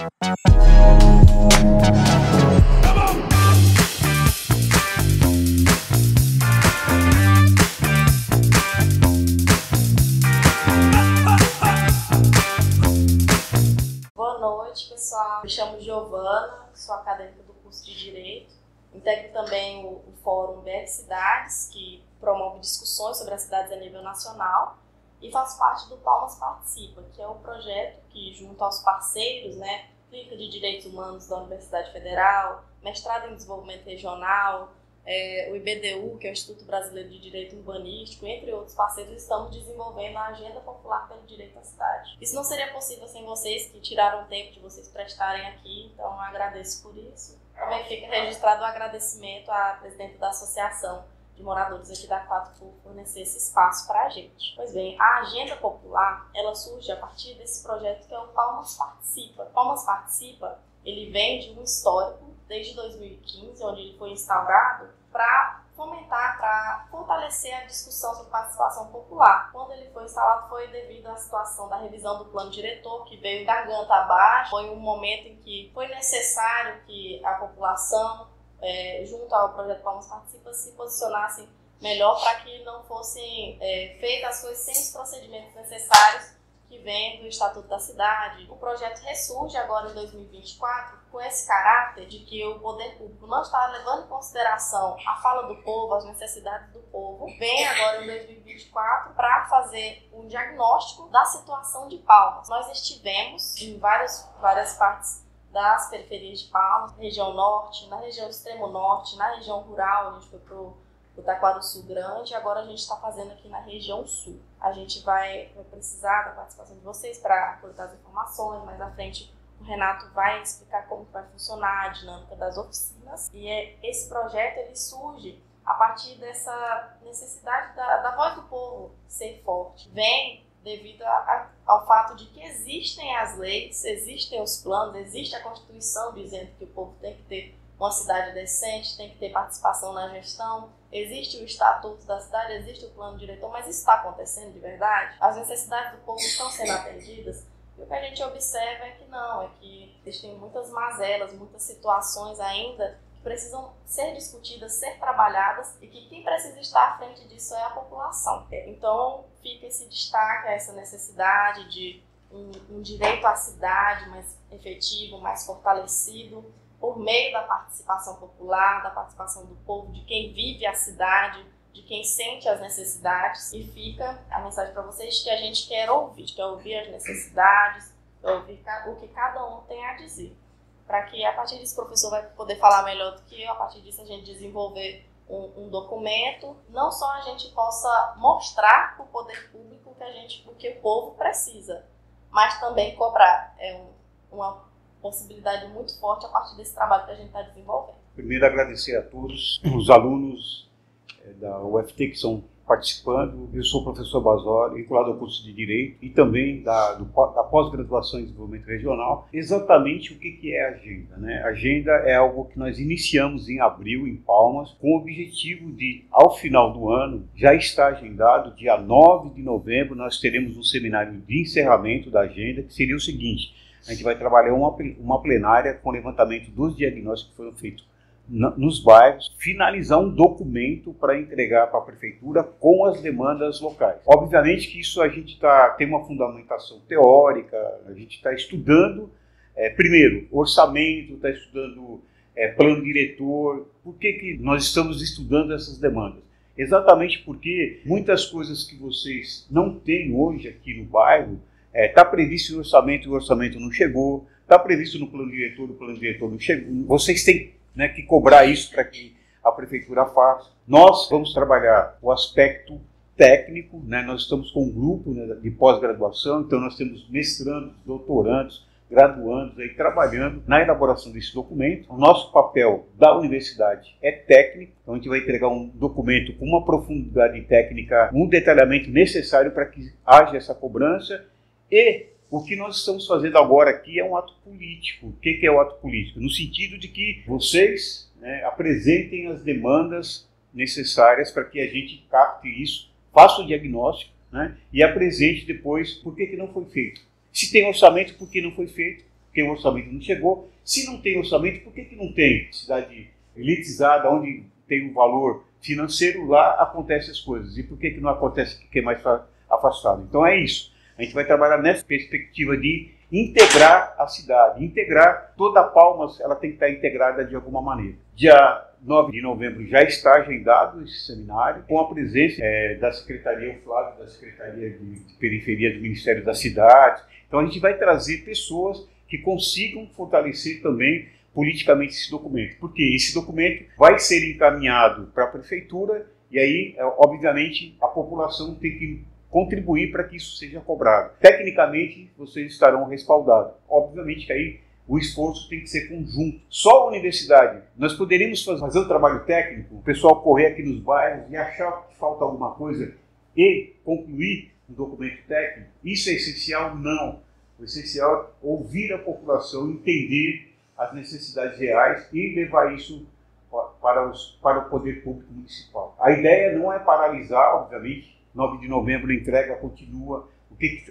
Boa noite, pessoal. Me chamo Giovana, sou acadêmica do curso de Direito. Integro também o Fórum BR Cidades, que promove discussões sobre as cidades a nível nacional, e faço parte do Palmas Participa, que é um projeto que, junto aos parceiros, Clínica de Direitos Humanos da Universidade Federal, Mestrado em Desenvolvimento Regional, o IBDU, que é o Instituto Brasileiro de Direito Urbanístico, entre outros parceiros, estamos desenvolvendo a Agenda Popular pelo Direito à Cidade. Isso não seria possível sem vocês, que tiraram o tempo de vocês prestarem aqui, então eu agradeço por isso. Também fica registrado o agradecimento à presidente da Associação de Moradores aqui da Quatro por fornecer esse espaço para a gente. Pois bem, a Agenda Popular, ela surge a partir desse projeto que é o Palmas Participa. Palmas Participa, ele vem de um histórico, desde 2015, onde ele foi instaurado, para fomentar, para fortalecer a discussão sobre participação popular. Quando ele foi instalado foi devido à situação da revisão do plano diretor, que veio garganta abaixo. Foi um momento em que foi necessário que a população, junto ao projeto Palmas Participa, se posicionassem melhor para que não fossem feitas as coisas sem os procedimentos necessários que vem do Estatuto da Cidade. O projeto ressurge agora em 2024 com esse caráter de que o poder público não está levando em consideração a fala do povo, as necessidades do povo. Vem agora em 2024 para fazer um diagnóstico da situação de Palmas. Nós estivemos em várias partes das periferias de Palmas, na região norte, na região extremo norte, na região rural, a gente foi para o Taquaruçu Grande, e agora a gente está fazendo aqui na região sul. A gente vai precisar da participação de vocês para coletar as informações. Mais à frente o Renato vai explicar como vai funcionar a dinâmica das oficinas. E esse projeto ele surge a partir dessa necessidade da voz do povo ser forte. Vem devido ao fato de que existem as leis, existem os planos, existe a Constituição dizendo que o povo tem que ter uma cidade decente, tem que ter participação na gestão, existe o Estatuto da Cidade, existe o plano diretor, mas isso está acontecendo de verdade? As necessidades do povo estão sendo atendidas? E o que a gente observa é que não, é que existem muitas mazelas, muitas situações ainda que precisam ser discutidas, ser trabalhadas, e que quem precisa estar à frente disso é a população. Então fica esse destaque a essa necessidade de um direito à cidade mais efetivo, mais fortalecido, por meio da participação popular, da participação do povo, de quem vive a cidade, de quem sente as necessidades. E fica a mensagem para vocês que a gente quer ouvir as necessidades, ouvir o que cada um tem a dizer. Para que a partir disso o professor vai poder falar melhor do que eu, a partir disso a gente desenvolver um documento, não só a gente possa mostrar para o poder público o que o povo precisa, mas também cobrar. É uma possibilidade muito forte a partir desse trabalho que a gente está desenvolvendo. Primeiro, agradecer a todos os alunos da UFT que estão participando. Eu sou o professor Basoli, vinculado ao curso de Direito e também da pós-graduação em Desenvolvimento Regional. Exatamente o que é a agenda, A agenda é algo que nós iniciamos em abril, em Palmas, com o objetivo de, ao final do ano, já está agendado, dia 9 de novembro, nós teremos um seminário de encerramento da agenda, que seria o seguinte: a gente vai trabalhar uma plenária com levantamento dos diagnósticos que foram feitos nos bairros, finalizar um documento para entregar para a prefeitura com as demandas locais. Obviamente que isso a gente tem uma fundamentação teórica, a gente está estudando, primeiro, orçamento, está estudando plano diretor. Por que nós estamos estudando essas demandas? Exatamente porque muitas coisas que vocês não têm hoje aqui no bairro, está previsto no orçamento e o orçamento não chegou, está previsto no plano diretor, o plano diretor não chegou. Vocês têm que cobrar isso para que a prefeitura faça. Nós vamos trabalhar o aspecto técnico, nós estamos com um grupo de pós-graduação, então nós temos mestrandos, doutorandos, graduandos aí trabalhando na elaboração desse documento. O nosso papel da universidade é técnico, então a gente vai entregar um documento com uma profundidade técnica, um detalhamento necessário para que haja essa cobrança. E o que nós estamos fazendo agora aqui é um ato político. O que é o ato político? No sentido de que vocês apresentem as demandas necessárias para que a gente capte isso, faça o diagnóstico e apresente depois por que não foi feito. Se tem orçamento, por que não foi feito? porque o orçamento não chegou. Se não tem orçamento, por que não tem? Cidade elitizada, onde tem um valor financeiro, lá acontecem as coisas. E por que não acontece que é mais afastado? Então é isso. A gente vai trabalhar nessa perspectiva de integrar a cidade, integrar toda a Palmas, ela tem que estar integrada de alguma maneira. Dia 9 de novembro já está agendado esse seminário, com a presença da Secretaria, o Flávio, da Secretaria de Periferia do Ministério da Cidade. Então a gente vai trazer pessoas que consigam fortalecer também politicamente esse documento, porque esse documento vai ser encaminhado para a Prefeitura e aí, obviamente, a população tem que contribuir para que isso seja cobrado. Tecnicamente, vocês estarão respaldados. Obviamente que aí o esforço tem que ser conjunto. Só a universidade, nós poderíamos fazer um trabalho técnico, o pessoal correr aqui nos bairros e achar que falta alguma coisa e concluir um documento técnico. Isso é essencial? Não. O essencial é ouvir a população, entender as necessidades reais e levar isso para o poder público municipal. A ideia não é paralisar, obviamente. 9 de novembro a entrega continua.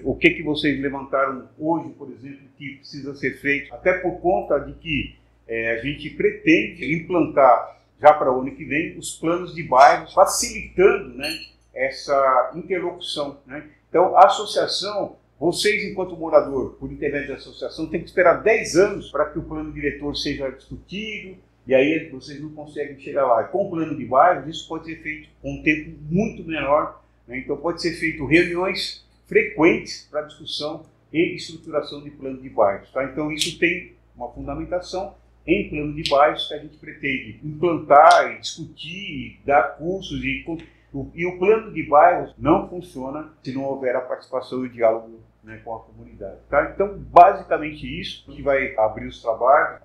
O que vocês levantaram hoje, por exemplo, que precisa ser feito, até por conta de que a gente pretende implantar, já para o ano que vem, os planos de bairros, facilitando, né, essa interlocução. Né? Então, a associação, vocês, enquanto morador, por intermédio da associação, tem que esperar 10 anos para que o plano diretor seja discutido, e aí vocês não conseguem chegar lá. Com o plano de bairros, isso pode ser feito com um tempo muito menor. Então pode ser feito reuniões frequentes para discussão e estruturação de plano de bairros. Tá? Então isso tem uma fundamentação em plano de bairros que a gente pretende implantar e discutir, dar cursos. E o plano de bairros não funciona se não houver a participação e o diálogo, né, com a comunidade. Tá? Então basicamente isso que vai abrir os trabalhos.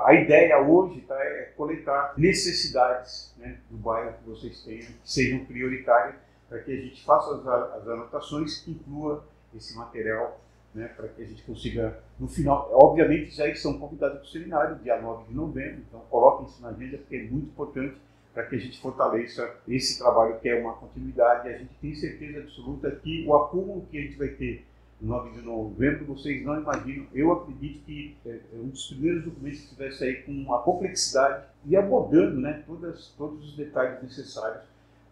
A ideia hoje, tá, é coletar necessidades, né, do bairro que vocês tenham, que sejam prioritárias, para que a gente faça as anotações, inclua esse material, né, para que a gente consiga, no final, obviamente já estão convidados para o seminário, dia 9 de novembro, então coloquem isso na agenda, porque é muito importante para que a gente fortaleça esse trabalho, que é uma continuidade, e a gente tem certeza absoluta que o acúmulo que a gente vai ter no 9 de novembro, vocês não imaginam, eu acredito que é um dos primeiros documentos que vai sair com uma complexidade e abordando, né, todos os detalhes necessários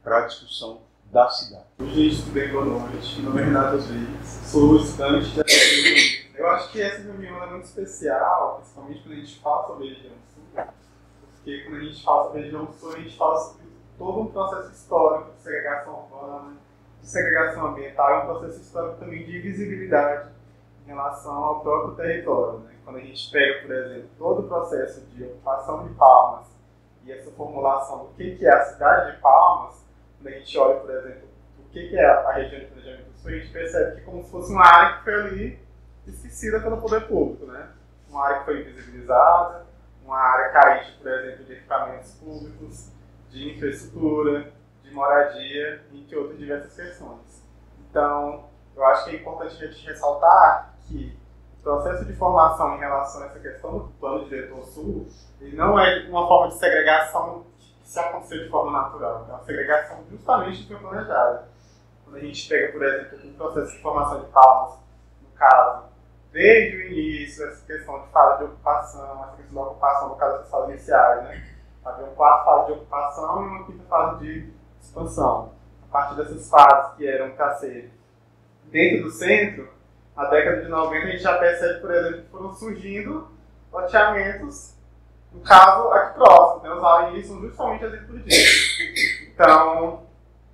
para a discussão da cidade. Gente, tudo bem? Boa noite. Meu nome é Renato Rodrigues, sou estudante de arquitetura. Eu acho que essa reunião é muito especial, principalmente quando a gente fala sobre a região sul, porque quando a gente fala sobre a região sul, a gente fala sobre todo um processo histórico de segregação urbana, de segregação ambiental e um processo histórico também de invisibilidade em relação ao próprio território. Né? Quando a gente pega, por exemplo, todo o processo de ocupação de Palmas e essa formulação do que é a cidade de Palmas, quando a gente olha, por exemplo, o que é a região de planejamento do sul, a gente percebe que é como se fosse uma área que foi ali esquecida pelo poder público, né? Uma área que foi invisibilizada, uma área carente, por exemplo, de equipamentos públicos, de infraestrutura, de moradia, entre outras diversas questões. Então, eu acho que é importante a gente ressaltar que o processo de formação em relação a essa questão do plano diretor sul, ele não é uma forma de segregação se acontecer de forma natural. É uma segregação justamente que foi planejada. Quando a gente pega, por exemplo, um processo de formação de Palmas, no caso, desde o início, essa questão de fase de ocupação, essa questão da ocupação, no caso das fases iniciais, né? Havia 4 fases de ocupação e uma 5ª fase de expansão. A partir dessas fases que eram para ser dentro do centro, na década de 90 a gente já percebe, por exemplo, que foram surgindo loteamentos, no caso, aqui próximo, né? Os AIs são justamente exemplos disso. Então,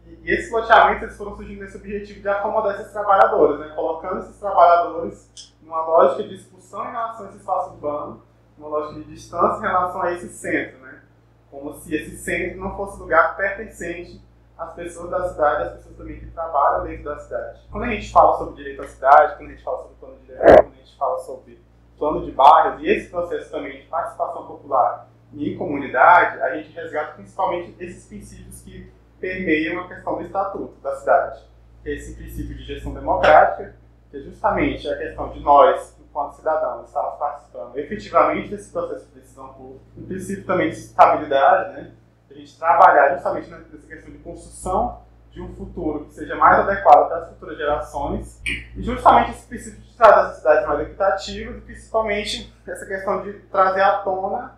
e esses loteamentos eles foram surgindo nesse objetivo de acomodar esses trabalhadores, né? Colocando esses trabalhadores numa lógica de expulsão em relação a esse espaço urbano, uma lógica de distância em relação a esse centro, né? Como se esse centro não fosse lugar pertencente às pessoas da cidade, às pessoas também que trabalham dentro da cidade. Quando a gente fala sobre direito à cidade, quando a gente fala sobre plano diretor, quando a gente fala sobre plano de bairros e esse processo também de participação popular e em comunidade, a gente resgata principalmente esses princípios que permeiam a questão do estatuto da cidade. Que é esse princípio de gestão democrática, que é justamente a questão de nós, enquanto cidadãos, estarmos participando efetivamente desse processo de decisão pública. O princípio também de estabilidade, né? A gente trabalhar justamente nessa questão de construção de um futuro que seja mais adequado para as futuras gerações, e justamente esse princípio de trazer as cidades mais equitativas, e principalmente essa questão de trazer à tona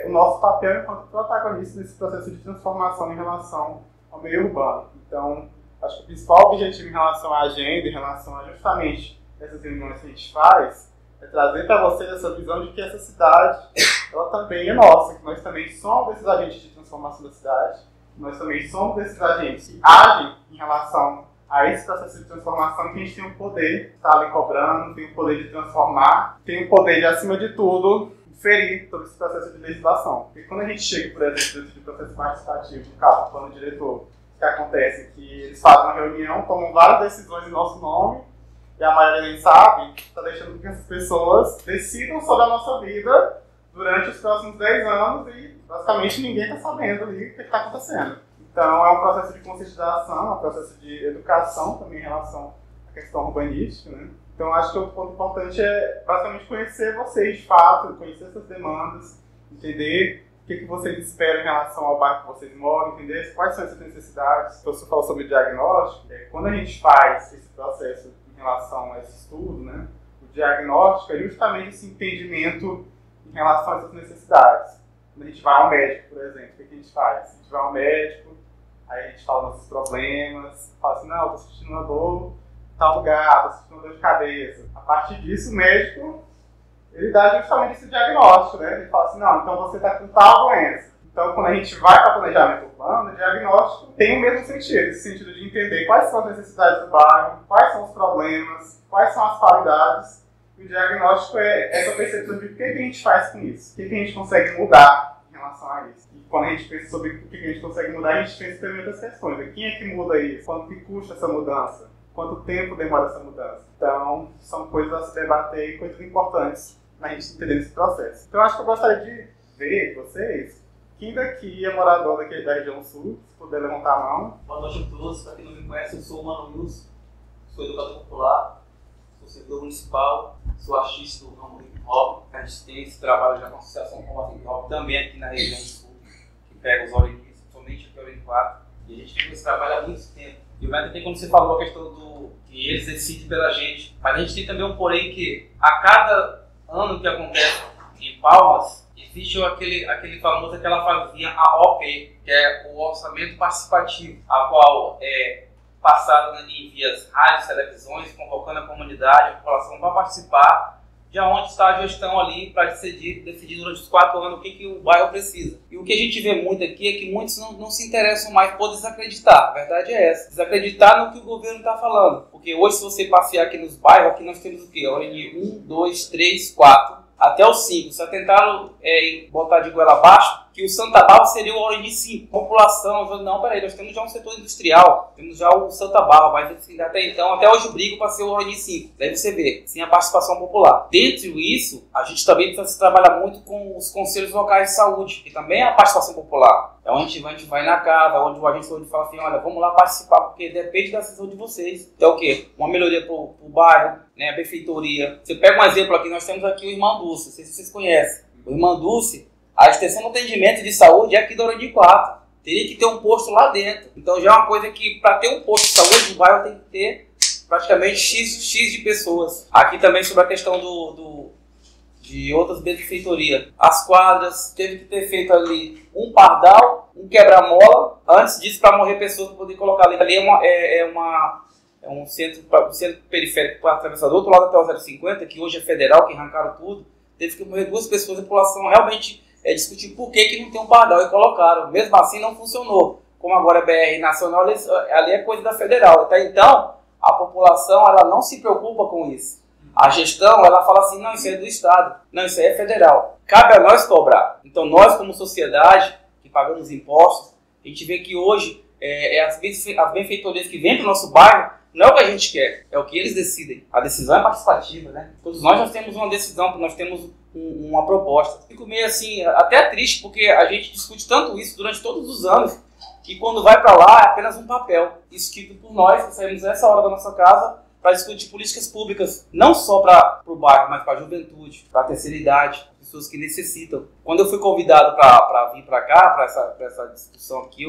o nosso papel enquanto protagonista nesse processo de transformação em relação ao meio urbano. Então, acho que o principal objetivo em relação à agenda, em relação a justamente essas reuniões que a gente faz, é trazer para vocês essa visão de que essa cidade, ela também é nossa, que nós também somos esses agentes de transformação da cidade, nós também somos esses agentes que agem em relação a esse processo de transformação, que a gente tem o poder de estar ali cobrando, tem o poder de transformar, tem o poder de, acima de tudo, ferir todo esse processo de legislação. Porque quando a gente chega, por exemplo, dentro de processo participativo, no caso do plano diretor, o que acontece é que eles fazem uma reunião, tomam várias decisões em nosso nome, e a maioria nem sabe, está deixando que essas pessoas decidam sobre a nossa vida durante os próximos 10 anos e basicamente ninguém está sabendo ali o que está acontecendo. Então é um processo de conscientização, é um processo de educação também em relação à questão urbanística, né? Então acho que o ponto importante é basicamente conhecer vocês de fato, conhecer essas demandas, entender o que vocês esperam em relação ao bairro que vocês moram, entender quais são essas necessidades. Então, você falou sobre o diagnóstico, quando a gente faz esse processo em relação a esse estudo, né, o diagnóstico é justamente esse entendimento em relação a essas necessidades. Quando a gente vai ao médico, por exemplo, o que a gente faz? A gente vai ao médico, aí a gente fala nossos problemas, fala assim, não, estou sentindo uma dor em tal lugar, estou sentindo uma dor de cabeça. A partir disso, o médico, ele dá justamente esse diagnóstico, né? Ele fala assim, não, então você está com tal doença. Então, quando a gente vai para o planejamento urbano, o diagnóstico tem o mesmo sentido, esse sentido de entender quais são as necessidades do bairro, quais são os problemas, quais são as qualidades. E o diagnóstico é essa percepção de o que a gente faz com isso, o que a gente consegue mudar em relação a isso. E quando a gente pensa sobre o que a gente consegue mudar, a gente pensa também em outras questões. Quem é que muda isso? Quanto que custa essa mudança? Quanto tempo demora essa mudança? Então, são coisas a se debater e coisas importantes para a gente entender esse processo. Então, acho que eu gostaria de ver vocês, quem daqui é morador daqui da região sul, se puder levantar a mão. Boa noite a todos, para quem não me conhece, eu sou o Mano Wilson, sou educador popular, sou servidor municipal, sou artista do ramo hip hop, a gente tem esse trabalho já com a Associação Combate Hip Hop, também aqui na região sul, que pega os ORENs, somente aqui OREN 4, e a gente tem esse trabalho há muito tempo. E o Beto tem, quando você falou a questão do que eles decidem pela gente, mas a gente tem também um porém que a cada ano que acontece em Palmas, existe aquele famoso, aquela fazia a OP, que é o Orçamento Participativo, a qual é passada em vias rádios, televisões, convocando a comunidade, a população para participar de onde está a gestão ali para decidir durante os 4 anos o que o bairro precisa. E o que a gente vê muito aqui é que muitos não se interessam mais por desacreditar. A verdade é essa. Desacreditar no que o governo está falando. Porque hoje, se você passear aqui nos bairros, aqui nós temos o quê? Ordem de 1, 2, 3, 4, até os 5. Só tentaram botar de goela abaixo que o Santa Bárbara seria o ordem de 5. População, não, peraí, nós temos já um setor industrial, temos já o Santa Bárbara, mas assim, até então, até hoje brigo para ser o ordem de 5. Daí você vê, sem a participação popular. Dentro disso, a gente também precisa trabalhar muito com os conselhos locais de saúde, que também é a participação popular. É onde a gente vai na casa, onde o agente de saúde fala assim, olha, vamos lá participar, porque depende da decisão de vocês. Então, o quê? Uma melhoria para o bairro, né, a benfeitoria. Você pega um exemplo aqui, nós temos aqui o Irmã Dulce, não sei se vocês conhecem. O Irmã Dulce, a extensão do atendimento de saúde é aqui da Ordem de 4. Teria que ter um posto lá dentro. Então já é uma coisa que, para ter um posto de saúde, o bairro tem que ter praticamente X de pessoas. Aqui também sobre a questão de outras benfeitorias. As quadras, teve que ter feito ali um pardal, um quebra-mola, antes disso para morrer pessoas para poder colocar ali. Ali é um centro periférico para atravessar do outro lado até o 050, que hoje é federal, que arrancaram tudo. Teve que morrer 2 pessoas, a população realmente discutir por que não tem um pardal e colocaram. Mesmo assim não funcionou. Como agora é BR nacional, ali é coisa da federal. Até então, a população ela não se preocupa com isso. A gestão ela fala assim, não, isso é do Estado, não, isso é federal. Cabe a nós cobrar. Então nós como sociedade, que pagamos impostos, a gente vê que hoje as benfeitorias que vêm para o nosso bairro, não é o que a gente quer, é o que eles decidem. A decisão é participativa, né? Todos nós temos uma decisão, nós temos uma proposta. Fico meio assim, até triste, porque a gente discute tanto isso durante todos os anos, que quando vai para lá é apenas um papel, escrito por nós, que saímos nessa hora da nossa casa, para discutir políticas públicas, não só para o bairro, mas para a juventude, para a terceira idade, pessoas que necessitam. Quando eu fui convidado para vir para cá, para essa discussão aqui,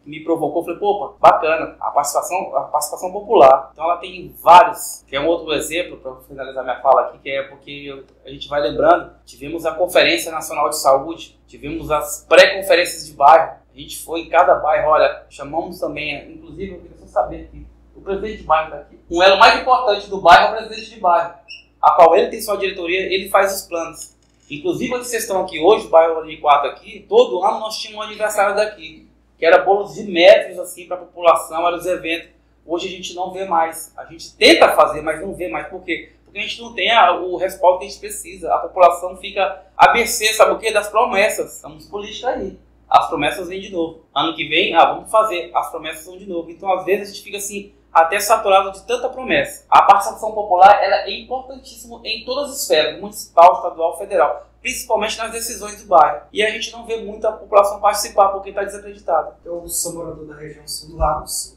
me provocou, eu falei, pô, bacana, a participação popular. Então ela tem vários, que é um outro exemplo, para finalizar minha fala aqui, que é porque a gente vai lembrando, tivemos a Conferência Nacional de Saúde, tivemos as pré-conferências de bairro, a gente foi em cada bairro, olha, chamamos também, inclusive eu queria só saber que o presidente de bairro está aqui. O elo mais importante do bairro é o presidente de bairro, a qual ele tem sua diretoria, ele faz os planos. Inclusive, quando vocês estão aqui hoje, o bairro Oreni 4 aqui, todo ano nós tínhamos um aniversário daqui, que era bolos de metros assim para a população, eram os eventos. Hoje a gente não vê mais. A gente tenta fazer, mas não vê mais. Por quê? Porque a gente não tem o respaldo que a gente precisa. A população fica à mercê, sabe o quê? Das promessas. Estamos políticos aí. As promessas vêm de novo. Ano que vem, vamos fazer. As promessas vão de novo. Então, às vezes, a gente fica assim, até saturado de tanta promessa. A participação popular ela é importantíssima em todas as esferas, municipal, estadual, federal, principalmente nas decisões do bairro. E a gente não vê muito a população participar porque está desacreditada. Eu sou morador da região sul do Lago Sul.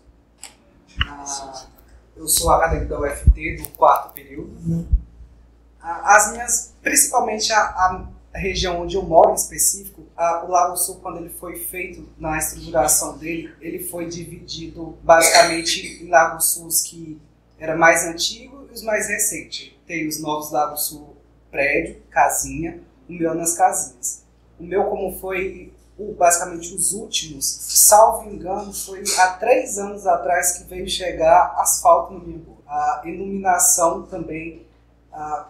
Eu sou acadêmico da UFT do 4º período. As minhas, principalmente a região onde eu moro em específico, o Lago Sul, quando ele foi feito na estruturação dele, ele foi dividido basicamente em Lago Sul que era mais antigo e os mais recentes. Tem os novos Lago Sul prédio, casinha, o meu nas casinhas. O meu, como foi basicamente os últimos, salvo engano, foi há 3 anos atrás que veio chegar asfalto no meu rua. A iluminação também,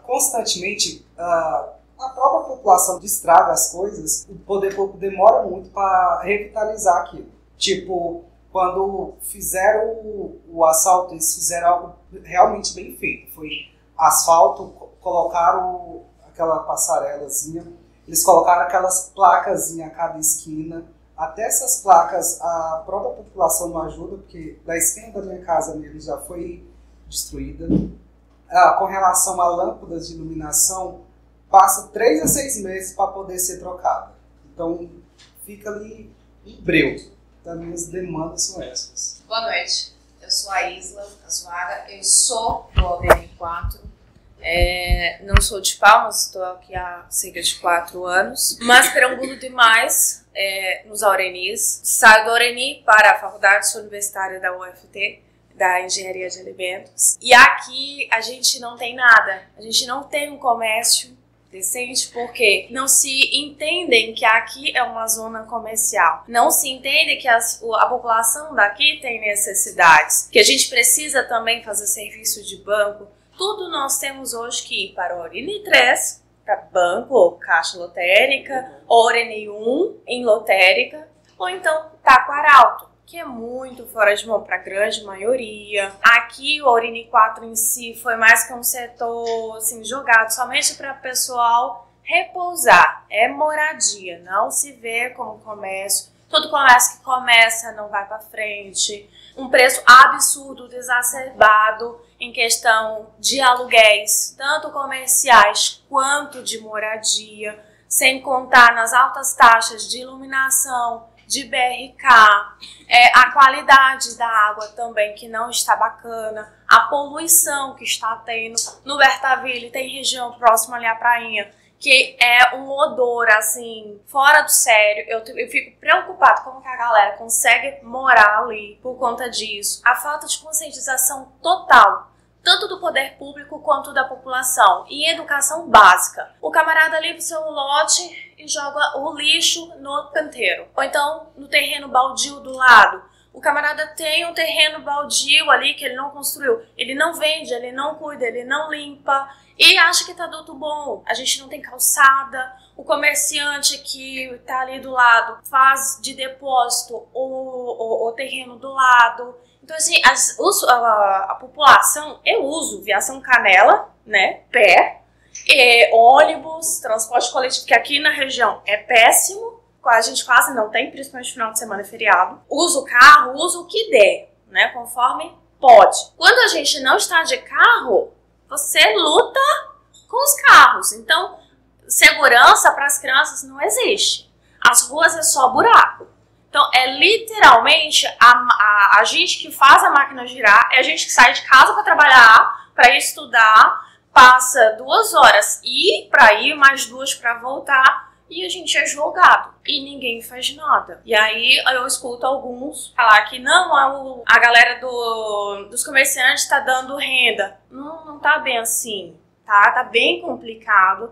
constantemente, a própria população destraga as coisas, o poder público demora muito para revitalizar aquilo. Tipo, quando fizeram o asfalto, eles fizeram algo realmente bem feito. Foi asfalto, colocaram aquela passarelazinha, eles colocaram aquelas placazinhas a cada esquina. Até essas placas a própria população não ajuda, porque da esquina da minha casa mesmo já foi destruída. Com relação a lâmpadas de iluminação, passa 3 a 6 meses para poder ser trocada. Então fica ali em breu. As minhas demandas são essas. Boa noite, eu sou a Isla Azuaga, eu sou do Oreni 4. Não sou de Palmas, estou aqui há cerca de 4 anos, mas perambulo demais nos Aurenis. Saio do Oreni para a Faculdade Universitária da UFT, da Engenharia de Alimentos. E aqui a gente não tem nada, a gente não tem um comércio decente porque não se entendem que aqui é uma zona comercial. Não se entende que a população daqui tem necessidades, que a gente precisa também fazer serviço de banco. Tudo nós temos hoje que ir para o Oreni 3, para banco ou caixa lotérica, Oreni 1 em lotérica, ou então Taquaralto, que é muito fora de mão para a grande maioria. Aqui o Oreni 4 em si foi mais que um setor assim, jogado somente para o pessoal repousar. É moradia, não se vê como comércio. Todo comércio que começa não vai para frente. Um preço absurdo, exacerbado em questão de aluguéis, tanto comerciais quanto de moradia, sem contar nas altas taxas de iluminação, de BRK, a qualidade da água também que não está bacana, a poluição que está tendo. No Bertaville tem região próxima ali à prainha, que é um odor, assim, fora do sério. Eu fico preocupada como que a galera consegue morar ali por conta disso. A falta de conscientização total, tanto do poder público quanto da população. E educação básica. O camarada limpa o seu lote e joga o lixo no canteiro. Ou então no terreno baldio do lado. O camarada tem um terreno baldio ali que ele não construiu. Ele não vende, ele não cuida, ele não limpa. E acha que tá tudo bom. A gente não tem calçada. O comerciante que tá ali do lado faz de depósito o terreno do lado. Então, assim, a população, eu uso Viação Canela, né, pé, ônibus, transporte coletivo, que aqui na região é péssimo. A gente quase não tem, principalmente no final de semana e feriado. Uso carro, uso o que der, né, conforme pode. Quando a gente não está de carro, você luta com os carros. Então, segurança para as crianças não existe. As ruas é só buraco. Então, é literalmente a gente que faz a máquina girar, é a gente que sai de casa para trabalhar, para estudar, passa 2 horas e para ir, mais 2 para voltar. e a gente é julgado e ninguém faz nada. E aí eu escuto alguns falar que não, a galera dos comerciantes está dando renda. Não tá bem assim, tá? Tá bem complicado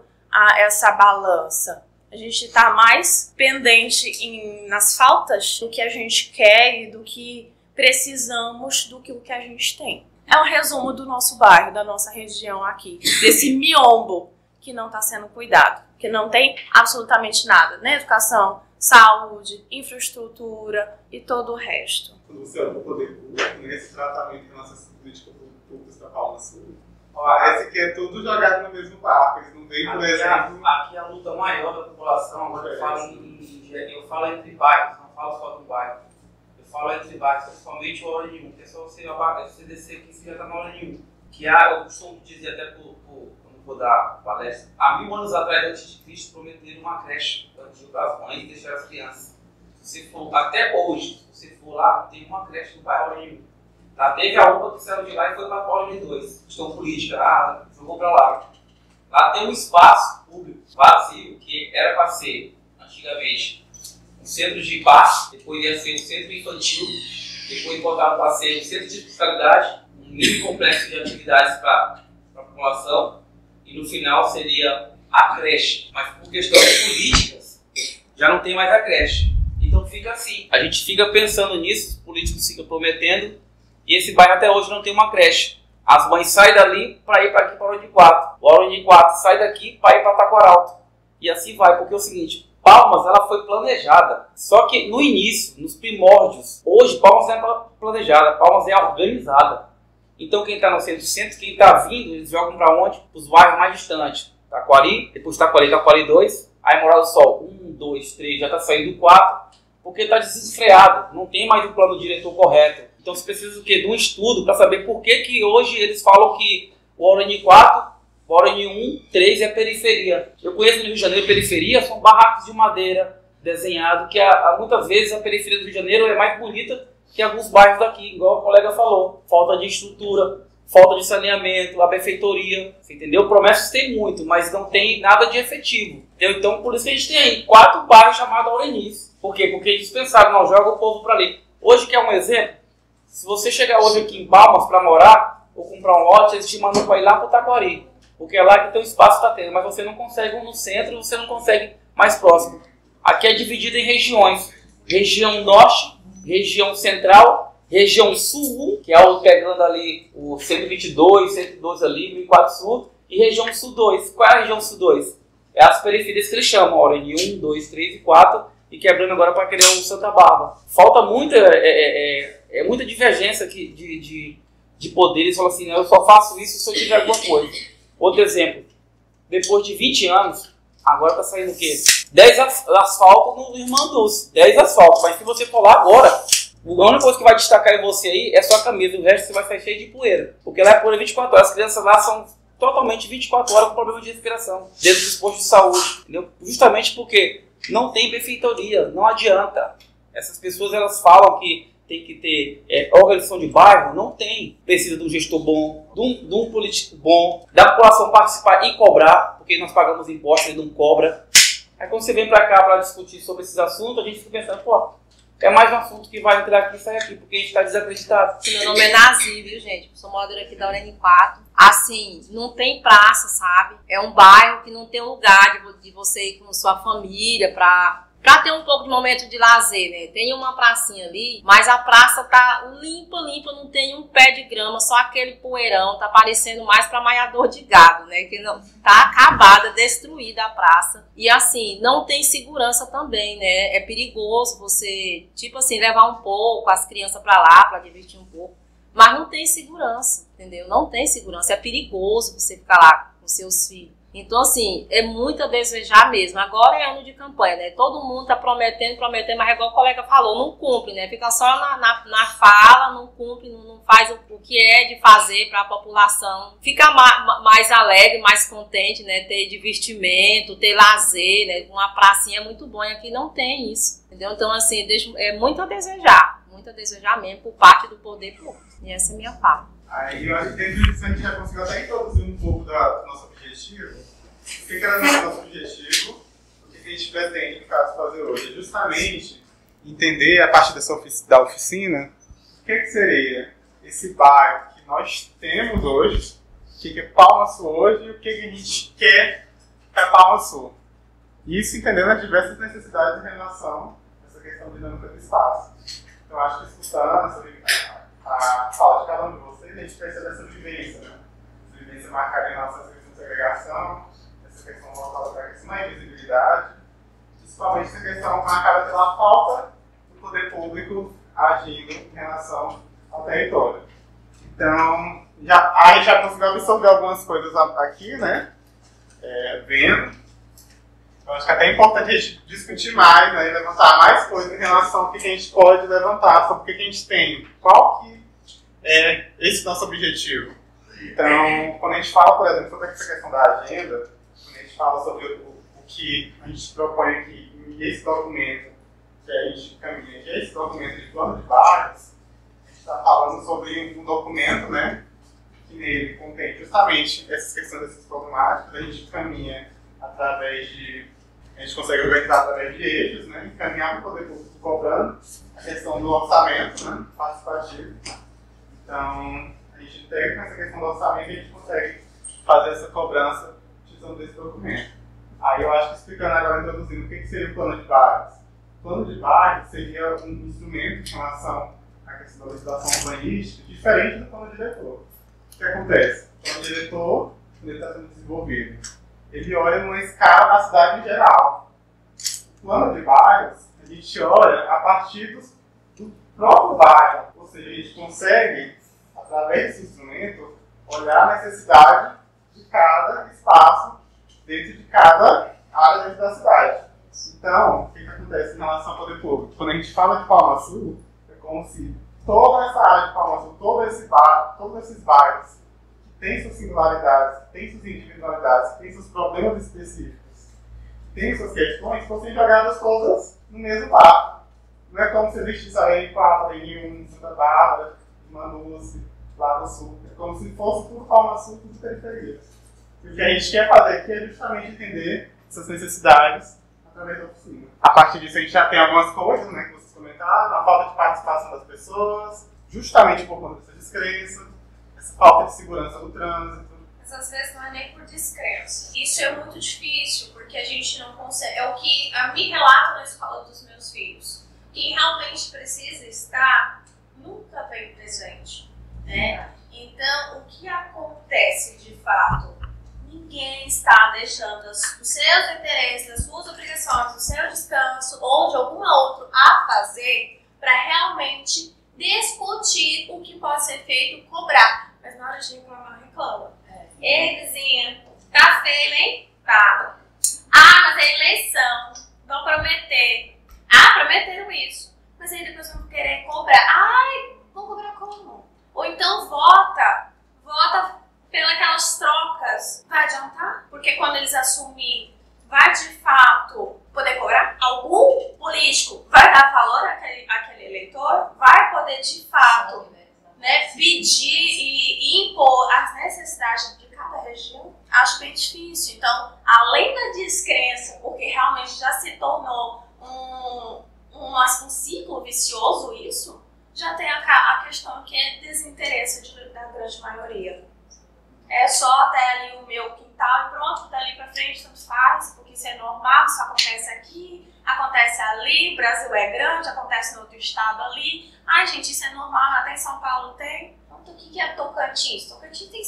essa balança. A gente tá mais pendente nas faltas do que a gente quer e do que precisamos do que o que a gente tem. É um resumo do nosso bairro, da nossa região aqui, desse miombo que não está sendo cuidado, que não tem absolutamente nada, né? Educação, saúde, infraestrutura e todo o resto. Quando você olha para o poder público, nesse tratamento que nossas políticas públicas da Paula Sul, parece que é tudo jogado no mesmo barco. Eles não veem, por exemplo... Aqui a luta maior da população, agora eu falo entre bairros, não falo só do bairro. Eu falo entre bairros, principalmente o hora nenhum, que é só você descer aqui, você já está na hora nenhum. Que eu costumo dizer até quando vou dar palestra, há 1000 anos atrás, antes de Cristo, prometeram uma creche para as mães e deixar as crianças. Se você for, até hoje, se você for lá, tem uma creche no bairro hora nenhum. Lá teve a UPA que saiu de lá e foi para a Paula de 2. Questão política, jogou para lá. Lá tem um espaço público vazio, que era para ser, antigamente, um centro de bar, depois ia ser um centro infantil, depois botaram para ser um centro de especialidade, um mini complexo de atividades para a população, e no final seria a creche. Mas por questões políticas, já não tem mais a creche. Então fica assim. A gente fica pensando nisso, os políticos ficam prometendo, e esse bairro até hoje não tem uma creche. As mães saem dali para ir para aqui para o Hora de 4. O Hora de 4 sai daqui para ir para Taquaralto. E assim vai, porque é o seguinte, Palmas ela foi planejada. Só que no início, nos primórdios, hoje Palmas não é planejada, Palmas é organizada. Então quem está no centro, quem está vindo, eles jogam para onde? Os bairros mais distantes. Taquari, depois Taquari 2, aí Morada do Sol 1, 2, 3, já está saindo do 4, porque está desenfreado, não tem mais um plano diretor correto. Então você precisa do quê? De um estudo para saber por que hoje eles falam que o Orani 4, o Orani 1, 3 é periferia. Eu conheço no Rio de Janeiro periferia, são barracos de madeira desenhado, que muitas vezes a periferia do Rio de Janeiro é mais bonita que alguns bairros daqui, igual o colega falou. Falta de estrutura, falta de saneamento, a benfeitoria, você entendeu? Promessas tem muito, mas não tem nada de efetivo, entendeu? Então por isso que a gente tem aí 4 bairros chamados Aurenice. Por quê? Porque eles pensaram, não, joga o povo para ali. Hoje, que é um exemplo, se você chegar hoje aqui em Palmas para morar, ou comprar um lote, eles te mandam para ir lá para o Taquari, porque é lá que teu espaço está tendo, mas você não consegue um no centro, você não consegue mais próximo. Aqui é dividido em regiões, região norte, região central, região sul 1, que é o pegando ali o 122, 112 ali, 1004 sul, e região sul 2. Qual é a região sul 2? É as periferias que eles chamam, Orani 1, 2, 3 e 4, e quebrando agora para criar um Santa Bárbara. Falta muita, muita divergência aqui de poderes. Falam assim, eu só faço isso se eu tiver alguma coisa. Outro exemplo, depois de 20 anos, agora está saindo o quê? 10 asfaltos no Irmã Dulce, 10 asfaltos, mas se você for lá agora, a única coisa que vai destacar em você aí é sua camisa, o resto você vai sair cheio de poeira, porque lá é poeira 24 horas, as crianças lá são totalmente 24 horas com problema de respiração, dentro dos postos de saúde, entendeu? Justamente porque não tem benfeitoria, não adianta. Essas pessoas elas falam que tem que ter organização de bairro, não tem. Precisa de um gestor bom, de um político bom, da população participar e cobrar, porque nós pagamos impostos e não cobra. Aí quando você vem para cá para discutir sobre esses assuntos, a gente fica pensando, pô, é mais um assunto que vai entrar aqui e sair aqui, porque a gente está desacreditado. Meu nome é Nazi, viu, gente? Eu sou moradora aqui da Orani 4. Assim, não tem praça, sabe? É um bairro que não tem um lugar de você ir com sua família pra ter um pouco de momento de lazer, né? Tem uma pracinha ali, mas a praça tá limpa, não tem um pé de grama, só aquele poeirão, tá parecendo mais pra maiador de gado, né? Que não tá acabada, destruída a praça. E assim, não tem segurança também, né? É perigoso você, tipo assim, levar um pouco as crianças pra lá, pra divertir um pouco. Mas não tem segurança, entendeu? Não tem segurança. É perigoso você ficar lá com seus filhos. Então, assim, é muito a desejar mesmo. Agora é ano de campanha, né? Todo mundo tá prometendo, mas igual o colega falou, não cumpre, né? Fica só na fala, não cumpre, não faz o que é de fazer para a população ficar mais alegre, mais contente, né? Ter divertimento, ter lazer, né? Uma pracinha é muito bom e aqui não tem isso, entendeu? Então, assim, é muito a desejar mesmo por parte do poder público. E essa é a minha fala. Aí eu acho que dentro disso a gente já conseguiu até introduzir um pouco do nosso objetivo. O que era o nosso objetivo? O que a a gente pretende, no caso, fazer hoje? É justamente entender, a partir da oficina, o que seria esse bairro que nós temos hoje, o que é Palma Sul hoje e o que a gente quer para Palma Sul. Isso entendendo as diversas necessidades em relação a essa questão dinâmica do espaço. Então, acho que escutando a fala de cada um de vocês, a gente percebe essa vivência, né? Essa vivência marcada em nossa questão de segregação, essa questão voltada para a questão da invisibilidade, principalmente essa questão marcada pela falta do poder público agindo em relação ao território. Então, já conseguiu absorver algumas coisas aqui, né? Vendo. Eu acho que até é importante a gente discutir mais, né, e levantar mais coisas em relação ao que a gente pode levantar, sobre o que a gente tem. Qual que é esse nosso objetivo? Então, quando a gente fala, por exemplo, sobre essa questão da agenda, quando a gente fala sobre o que a gente propõe aqui, esse documento que a gente caminha, que é esse documento de plano de bairros, a gente está falando sobre um documento, né, que nele contém justamente essas questões, dessas problemáticas, a gente caminha através de... A gente consegue organizar através de eixos, né, e caminhar para o poder público cobrando a questão do orçamento, né, participativo. Então, a gente integra com essa questão do orçamento e a gente consegue fazer essa cobrança utilizando desse documento. Aí eu acho que explicando agora, introduzindo o que seria o plano de bairros. O plano de bairros seria um instrumento em relação à questão da legislação urbanística diferente do plano diretor. O que acontece? O plano diretor, quando ele está sendo desenvolvido, ele olha numa escala da cidade em geral. O plano de bairros, a gente olha a partir do próprio bairro. Ou seja, a gente consegue, através desse instrumento, olhar a necessidade de cada espaço dentro de cada área dentro da cidade. Então, o que acontece em relação ao poder público? Quando a gente fala de Palma Sul, é como se toda essa área de Palma Sul, todos esses bairros, tem suas singularidades, tem suas individualidades, tem seus problemas específicos, tem suas questões, fossem jogadas todas no mesmo barco. Não é como se existisse aí 4, em Santa Bárbara, Manaus, lá do Sul. É como se fosse tudo Palma Sul, tudo periferia. E o que a gente quer fazer aqui é justamente entender essas necessidades através da oficina. A partir disso a gente já tem algumas coisas, né, que vocês comentaram, a falta de participação das pessoas, justamente por conta dessa descrença, essa falta de segurança no trânsito. Mas às vezes não é nem por descrença. Isso é muito difícil, porque a gente não consegue... É o que a me relata na escola dos meus filhos. Quem realmente precisa estar, nunca vem presente, né? Então, o que acontece de fato? Ninguém está deixando os seus interesses, as suas obrigações, o seu descanso ou de algum outro a fazer para realmente discutir o que pode ser feito, cobrar. Mas na hora de reclamar, reclama. Ei, vizinha, tá feio, hein? Tá. Ah, mas é eleição. Vão prometer. Ah, prometeram isso. Mas aí depois vão querer cobrar. Ai, vão cobrar como? Ou então vota pelas trocas. Vai adiantar? Porque quando eles assumirem, vai de fato poder cobrar? Algum político vai dar valor àquele eleitor? Vai poder de fato, né, pedir e impor as necessidades de cada região? Acho bem difícil. Então, além da descrença, porque realmente já se tornou um ciclo vicioso isso, já tem a questão que é desinteresse da grande maioria. É só até ali o meu quintal e pronto, dali pra frente tanto faz, porque isso é normal, isso acontece aqui, acontece ali, o Brasil é grande, acontece no outro estado ali. Ai, gente, isso é normal, até em São Paulo tem. Então, o que é Tocantins? Tocantins tem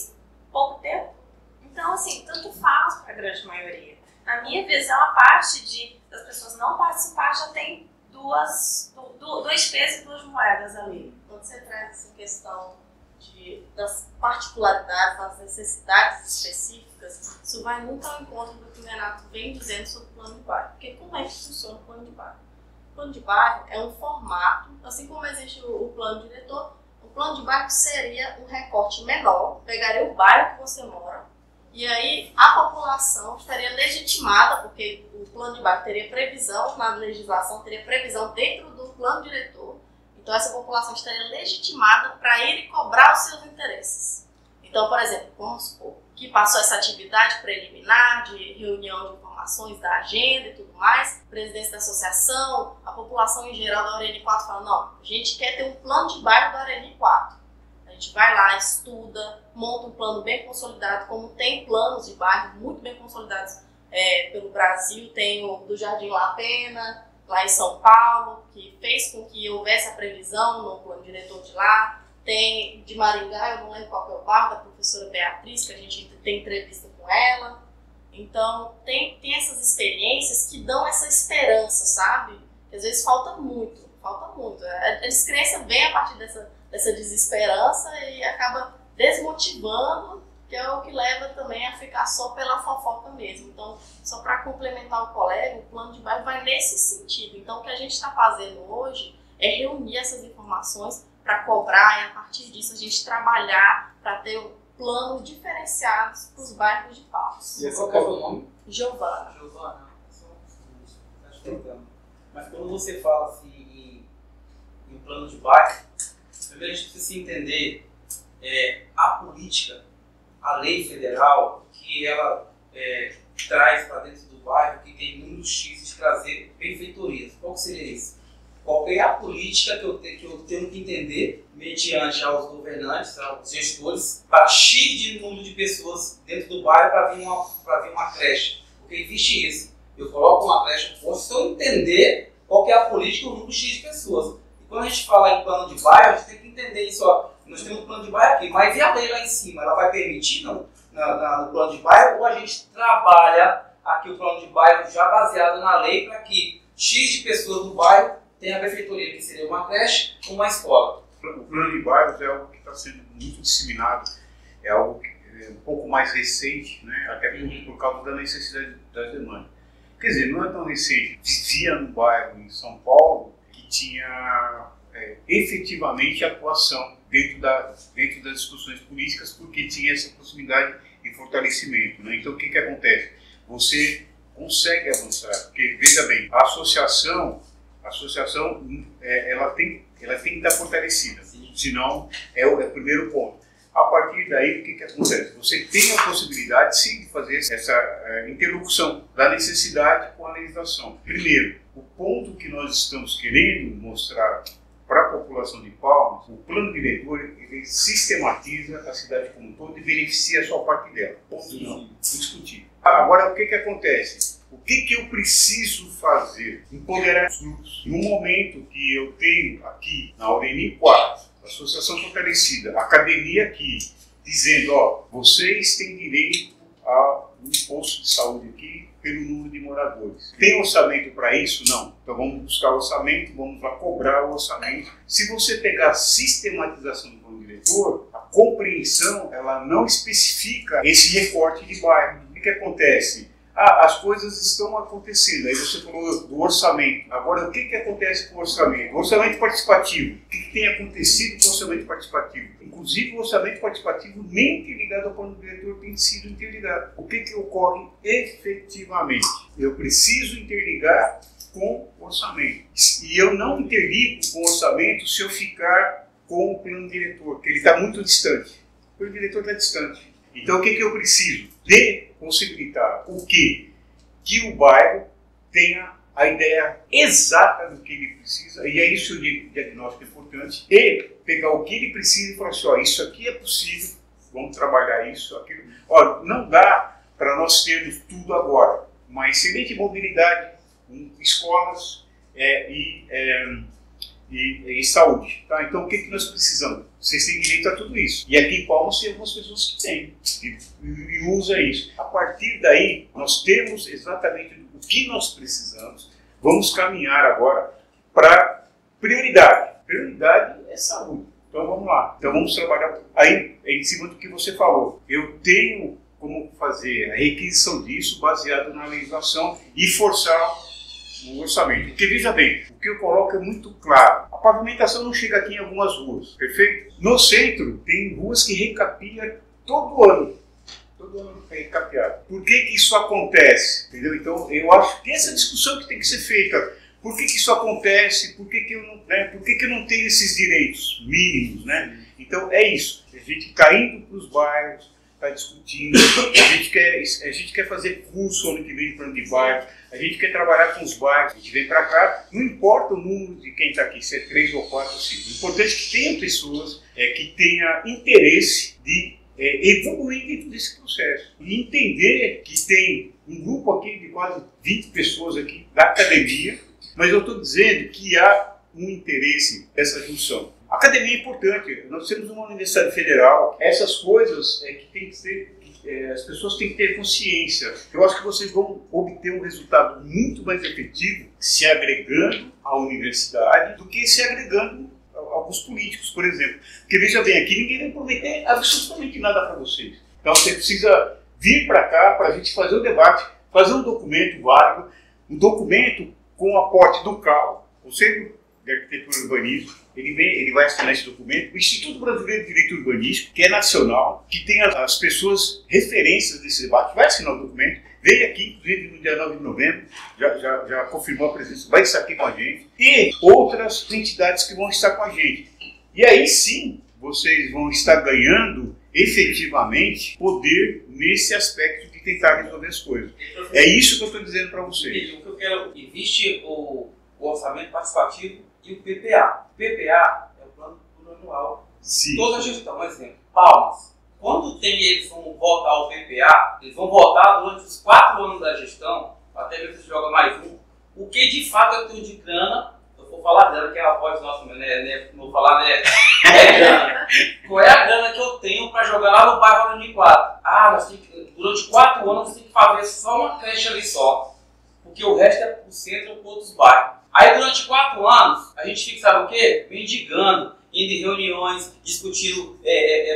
pouco tempo. Então, assim, tanto faz para a grande maioria. Na minha visão, a parte das pessoas não participar já tem dois pesos e duas moedas ali. Quando você traz essa questão das particularidades, das necessidades específicas, isso vai muito ao encontro do que o Renato vem dizendo sobre o plano de bairro. Porque como é que funciona o plano de bairro? O plano de bairro é um formato, assim como existe o plano diretor, o plano de bairro seria um recorte menor, pegaria o bairro que você mora, e aí a população estaria legitimada, porque o plano de bairro teria previsão na legislação, teria previsão dentro do plano diretor. Então, essa população estaria legitimada para ir e cobrar os seus interesses. Então, por exemplo, vamos supor, que passou essa atividade preliminar de reunião de informações da agenda e tudo mais, presidência da associação, a população em geral da Aureni 4 fala, não, a gente quer ter um plano de bairro da Aureni 4. A gente vai lá, estuda, monta um plano bem consolidado, como tem planos de bairro muito bem consolidados pelo Brasil, tem o do Jardim La Pena, lá em São Paulo, que fez com que houvesse a previsão no plano diretor de lá. Tem de Maringá, eu não lembro qual que é o bairro, da professora Beatriz, que a gente tem entrevista com ela. Então, tem essas experiências que dão essa esperança, sabe? Que às vezes falta muito. A descrença vem a partir dessa desesperança e acaba desmotivando, que é o que leva também a ficar só pela fofoca mesmo. Então, só para complementar o colega, o plano de bairro vai nesse sentido. Então, o que a gente está fazendo hoje é reunir essas informações para cobrar e, a partir disso, a gente trabalhar para ter planos diferenciados para os bairros de Palmas. E qual é o nome? Giovana. Giovana. Mas quando você fala assim em plano de bairro, primeiro a gente precisa entender a política, a lei federal, que ela traz para dentro do bairro, que tem números X de trazer benfeitorias. Qual que seria isso? Qual é a política que eu tenho que entender mediante aos governantes, aos gestores, para X de número de pessoas dentro do bairro para vir uma creche? Porque existe isso. Eu coloco uma creche se eu entender qual que é a política, o número X de pessoas. E quando a gente fala em plano de bairro, a gente tem que entender isso. Ó, nós temos um plano de bairro aqui, mas e a lei lá em cima? Ela vai permitir no plano de bairro ou a gente trabalha aqui o plano de bairro já baseado na lei para que X de pessoas do bairro tem a benfeitoria, que seria uma creche ou uma escola? O plano de bairros é algo que está sendo muito disseminado, é algo que é um pouco mais recente, né? Até por causa da necessidade das demandas. Quer dizer, não é tão recente. Vivia no bairro em São Paulo que tinha efetivamente atuação dentro das discussões políticas, porque tinha essa proximidade e fortalecimento, né? Então o que acontece? Você consegue avançar, porque veja bem, a associação ela tem que estar fortalecida, senão é o primeiro ponto. A partir daí, o que acontece? Você tem a possibilidade, sim, de fazer essa interlocução da necessidade com a legislação. Primeiro, o ponto que nós estamos querendo mostrar para a população de Palmas, o plano diretor ele sistematiza a cidade como um todo e beneficia só a parte dela. Ponto não discutir. Agora, o que acontece? O que eu preciso fazer? Empoderar os grupos. No momento que eu tenho aqui na Aureni 4, Associação Fortalecida, academia aqui, dizendo, ó, vocês têm direito a um posto de saúde aqui pelo número de moradores. Tem orçamento para isso? Não. Então vamos buscar orçamento, vamos lá cobrar o orçamento. Se você pegar a sistematização do plano diretor, a compreensão, ela não especifica esse recorte de bairro. O que acontece? As coisas estão acontecendo. Aí você falou do orçamento. Agora, o que acontece com o orçamento? O orçamento participativo. O que tem acontecido com o orçamento participativo? Inclusive, o orçamento participativo nem interligado ao plano diretor tem sido interligado. O que ocorre efetivamente? Eu preciso interligar com o orçamento. E eu não interligo com o orçamento se eu ficar com o plano diretor, porque ele está muito distante. O plano diretor está distante. Então, o que eu preciso? De possibilitar o quê? Que o bairro tenha a ideia exata do que ele precisa, e é isso o diagnóstico importante, e pegar o que ele precisa e falar assim, ó, isso aqui é possível, vamos trabalhar isso, aquilo. Ó, não dá para nós termos tudo agora, uma excelente mobilidade, escolas e saúde. Tá? Então, o que nós precisamos? Vocês têm direito a tudo isso. E aqui em Palmas tem algumas pessoas que têm e usa isso. A partir daí, nós temos exatamente o que nós precisamos. Vamos caminhar agora para prioridade. Prioridade é saúde. Então, vamos lá. Então, vamos trabalhar aí em cima do que você falou. Eu tenho como fazer a requisição disso baseado na legislação e forçar o orçamento. Porque, veja bem, o que eu coloco é muito claro. A pavimentação não chega aqui em algumas ruas, perfeito? No centro, tem ruas que recapiam todo ano. Todo ano é recapeado. Por que isso acontece? Entendeu? Então, eu acho que essa discussão que tem que ser feita. Por que isso acontece? Por que eu não tenho esses direitos mínimos? Né? Então, é isso. A gente está indo para os bairros, está discutindo, a gente quer fazer curso ano que vem de plano de bairro, a gente quer trabalhar com os bairros, a gente vem para cá, não importa o número de quem está aqui, se é 3 ou 4 ou 5, o importante é que tenha pessoas que tenham interesse de evoluir dentro desse processo e entender que tem um grupo aqui de quase 20 pessoas aqui da academia, mas eu estou dizendo que há um interesse nessa junção. A academia é importante, nós temos uma universidade federal, essas coisas que tem que ser, as pessoas têm que ter consciência. Eu acho que vocês vão obter um resultado muito mais efetivo se agregando à universidade do que se agregando a alguns políticos, por exemplo. Porque veja bem, aqui ninguém vai prometer absolutamente nada para vocês. Então você precisa vir para cá para a gente fazer um debate, fazer um documento válido, um documento com o aporte do CAL, Conselho de Arquitetura e Urbanismo. Ele vai assinar esse documento. O Instituto Brasileiro de Direito Urbanístico, que é nacional, que tem as pessoas referências desse debate, vai assinar o documento. Veio aqui, inclusive, no dia 9 de novembro, já confirmou a presença, vai estar aqui com a gente. E outras entidades que vão estar com a gente. E aí sim, vocês vão estar ganhando efetivamente poder nesse aspecto de tentar resolver as coisas. É isso que eu estou dizendo para vocês. O que eu quero, existe o orçamento participativo e o PPA. O PPA é o plano plurianual. Sim. Toda a gestão, um exemplo, Palmas. Quando eles vão votar o PPA, eles vão votar durante os 4 anos da gestão, até mesmo se joga mais um, o que de fato eu tenho de grana, eu vou falar grana, que é a voz nossa, né? Não vou falar, né? É grana. Qual é a grana que eu tenho para jogar lá no bairro Alani 4? Durante 4 anos você tem que fazer só uma creche ali só, porque o resto é pro centro ou para outros bairros. Aí durante 4 anos, a gente fica, sabe o quê? Mendigando, indo em reuniões, discutindo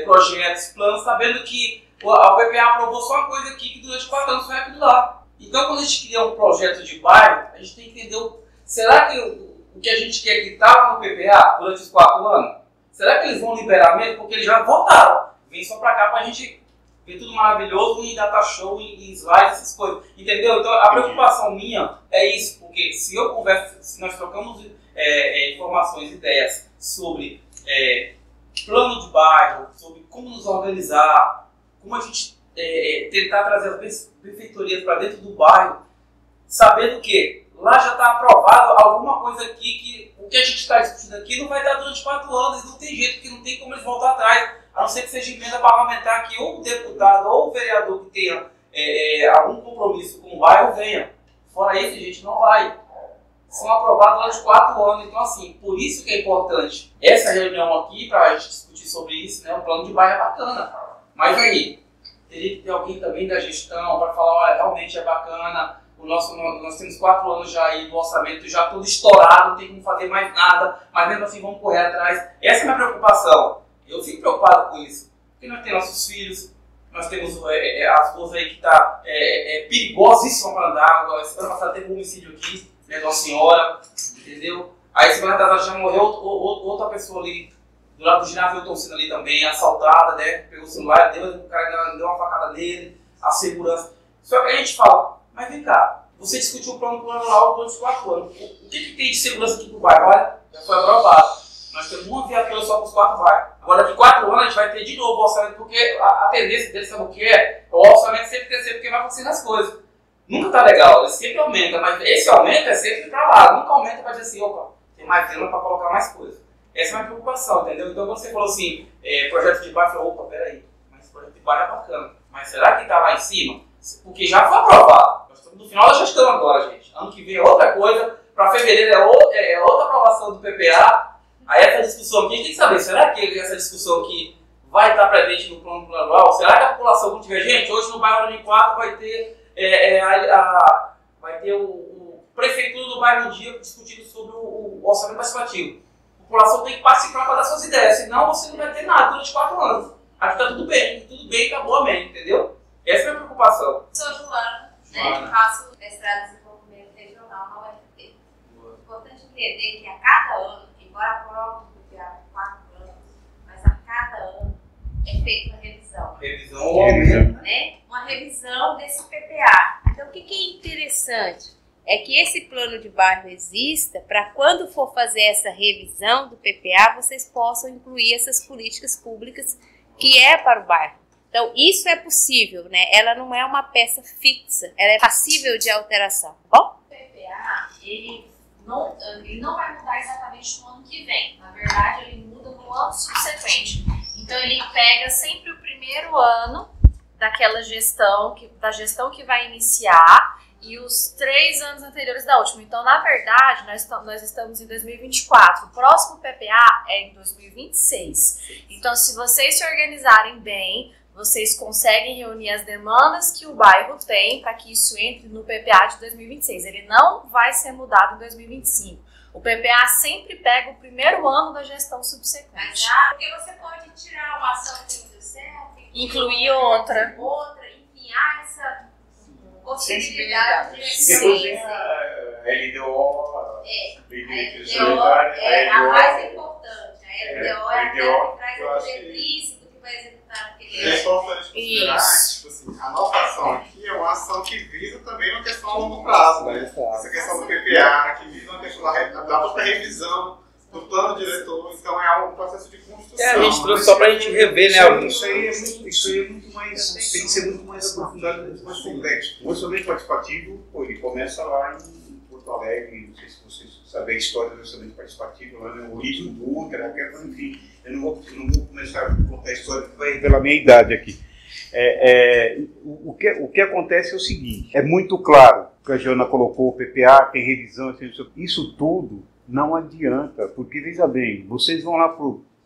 projetos, planos, sabendo que a PPA aprovou só uma coisa aqui, que durante 4 anos foi aquilo lá. Então, quando a gente cria um projeto de bairro, a gente tem que entender, será que o que a gente quer que está lá no PPA durante os 4 anos, será que eles vão liberar mesmo? Porque eles já votaram. Vem só para cá para a gente ver tudo maravilhoso em data show, em slides, essas coisas. Entendeu? Então, a preocupação minha é isso, porque se nós trocamos informações, ideias sobre plano de bairro, sobre como nos organizar, como a gente tentar trazer as benfeitorias para dentro do bairro, sabendo que lá já está aprovado alguma coisa aqui que o que a gente está discutindo aqui não vai dar durante 4 anos, e não tem jeito, que não tem como eles voltar atrás, a não ser que seja emenda parlamentar que ou o deputado ou o vereador que tenha algum compromisso com o bairro venha. Fora isso, a gente não vai. São aprovados durante 4 anos. Então, assim, por isso que é importante essa reunião aqui, para a gente discutir sobre isso, né? O plano de bairro é bacana. Mas aí, teria que ter alguém também da gestão para falar, olha, realmente é bacana, nós temos 4 anos já aí do orçamento, já tudo estourado, não tem como fazer mais nada, mas mesmo assim vamos correr atrás. Essa é a minha preocupação. Eu fico preocupado com isso, porque nós temos nossos filhos, nós temos as ruas aí que está perigosíssima para andar. Agora, semana passada teve um homicídio aqui, né, de uma senhora, entendeu? Aí semana passada já morreu outra pessoa ali, do lado do ginásio eu estou sendo ali também, assaltada, né? Pegou o celular, o cara deu uma facada nele, a segurança. Só que a gente fala, mas vem cá, você discutiu o plano plurianual durante 4 anos. O que tem de segurança aqui pro bairro? Olha, já foi aprovado. Nós temos uma viatura só para os 4 bairros. Agora, daqui 4 anos, a gente vai ter de novo o orçamento, porque a tendência dele, sabe o que é? O orçamento sempre crescer, porque vai acontecendo as coisas. Nunca tá legal, ele sempre aumenta, mas esse aumento é sempre para lá. Nunca aumenta para dizer assim, opa, tem mais grana para colocar mais coisa. Essa é a minha preocupação, entendeu? Então, quando você falou assim, projeto de bairro, eu falei, opa, peraí, mas esse projeto de bairro é bacana. Mas será que tá lá em cima? Porque já foi aprovado. Nós estamos no final da gestão agora, gente. Ano que vem é outra coisa, para fevereiro é outra aprovação do PPA. Aí essa discussão aqui, a gente tem que saber, será que essa discussão aqui vai estar presente no plano plurianual? Será que a população não tiver? Gente, hoje no bairro Alani 4 vai ter, o prefeitura do bairro um dia discutindo sobre o orçamento participativo. A população tem que participar para dar suas ideias, senão você não vai ter nada durante 4 anos. Aqui está tudo bem, acabou, amém, entendeu? Essa é a minha preocupação. Sou Joana, né? Faço mestrado em desenvolvimento regional na UFT. Importante entender que a cada ano, embora a prova do PPA por 4 anos, mas a cada ano é feita uma revisão. Revisão. Né? Uma revisão desse PPA. Então, o que é interessante é que esse plano de bairro exista para quando for fazer essa revisão do PPA, vocês possam incluir essas políticas públicas que é para o bairro. Então, isso é possível, né? Ela não é uma peça fixa, ela é passível de alteração, tá bom? O PPA, ele não vai mudar exatamente no ano que vem. Na verdade, ele muda no ano subsequente. Então, ele pega sempre o primeiro ano daquela gestão, da gestão que vai iniciar, e os 3 anos anteriores da última. Então, na verdade, nós estamos em 2024. O próximo PPA é em 2026. Então, se vocês se organizarem bem, vocês conseguem reunir as demandas que o bairro tem para que isso entre no PPA de 2026. Ele não vai ser mudado em 2025. O PPA sempre pega o primeiro ano da gestão subsequente. Mas porque você pode tirar uma ação que não deu certo, incluir outra, enfim, há essa possibilidade de... Depois tem a LDO, é a mais importante. A LDO é aquela que traz a diretriz do que vai executar naquele É importante considerar que, tipo assim, a nossa ação aqui é uma ação que visa também uma questão a longo prazo, né? Essa questão do PPA, que visa uma questão da própria revisão do plano diretor, então é um processo de construção. A gente trouxe só pra gente rever, né? Isso aí é muito mais, tem que ser muito mais aprofundado, muito mais complexo. O orçamento participativo, ele começa lá em Porto Alegre, não sei se vocês sabem a história do orçamento participativo, lá no Ritmo do Ultra, enfim, eu não vou começar a contar a história, que vai revelar a minha idade aqui. O que acontece é o seguinte, é muito claro que a Joana colocou, o PPA, tem revisão, isso tudo não adianta, porque veja bem, vocês vão lá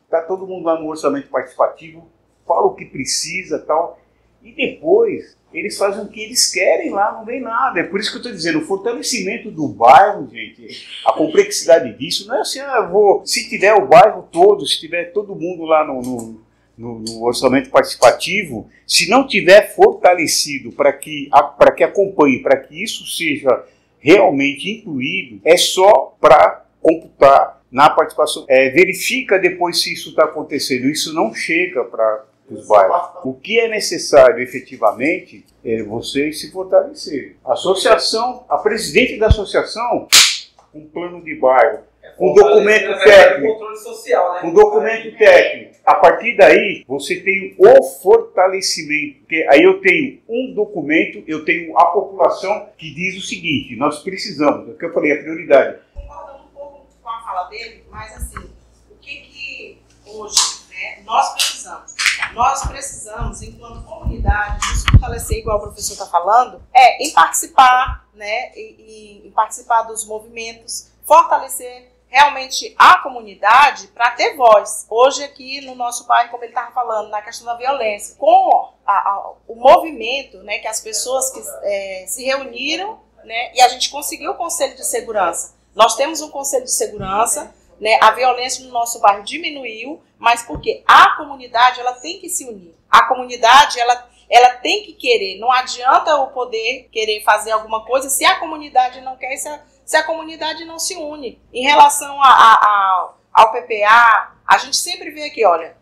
tá todo mundo lá no orçamento participativo, fala o que precisa tal, e depois eles fazem o que eles querem lá, não vem nada. É por isso que eu estou dizendo, o fortalecimento do bairro, gente, a complexidade disso, não é assim, se tiver o bairro todo, se tiver todo mundo lá no orçamento participativo, se não tiver fortalecido para que acompanhe, para que isso seja realmente incluído, é só para computar na participação. Verifica depois se isso está acontecendo. Isso não chega para os bairros. O que é necessário efetivamente é vocês se fortalecerem. A associação, a presidente da associação, um plano de bairro, um documento técnico. Controle social, né? Um documento técnico. A partir daí, você tem o fortalecimento. Porque aí eu tenho um documento, eu tenho a população que diz o seguinte: nós precisamos, é o que eu falei, a prioridade. Concordando um pouco com a fala dele, mas assim, o que hoje, né, nós precisamos? Nós precisamos, enquanto comunidade, nos fortalecer, igual o professor está falando, em participar, né, em participar dos movimentos, fortalecer realmente a comunidade para ter voz. Hoje aqui no nosso bairro, como ele estava falando, na questão da violência, com o movimento, né, que as pessoas que se reuniram, né, e a gente conseguiu o Conselho de Segurança. Nós temos um Conselho de Segurança, né, a violência no nosso bairro diminuiu, mas porque a comunidade ela tem que se unir. A comunidade ela tem que querer. Não adianta o poder querer fazer alguma coisa se a comunidade não quer, se a comunidade não se une. Em relação ao PPA, a gente sempre vê aqui, olha,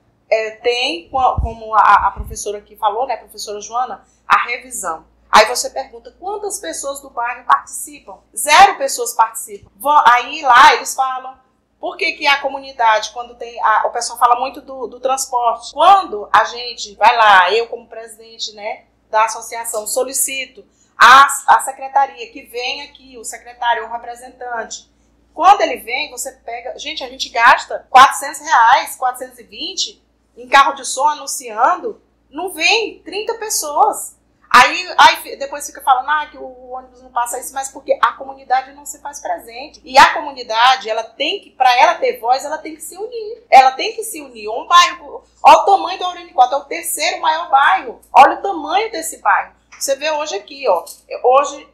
tem, como a professora aqui falou, né, a professora Joana, a revisão. Aí você pergunta, quantas pessoas do bairro participam? 0 pessoas participam. Aí lá eles falam, por que a comunidade, quando tem, o pessoal fala muito do transporte. Quando a gente vai lá, eu como presidente, né, da associação, solicito a secretaria, que vem aqui, o secretário, o representante. Quando ele vem, você pega... Gente, a gente gasta R$400, 420 em carro de som anunciando, não vem 30 pessoas. Aí depois fica falando que o ônibus não passa isso, mas porque a comunidade não se faz presente. E a comunidade, ela tem que, para ela ter voz, ela tem que se unir. Ela tem que se unir. Um bairro, olha o tamanho do Aurélio 4, é o 3º maior bairro. Olha o tamanho desse bairro. Você vê hoje aqui, ó. Hoje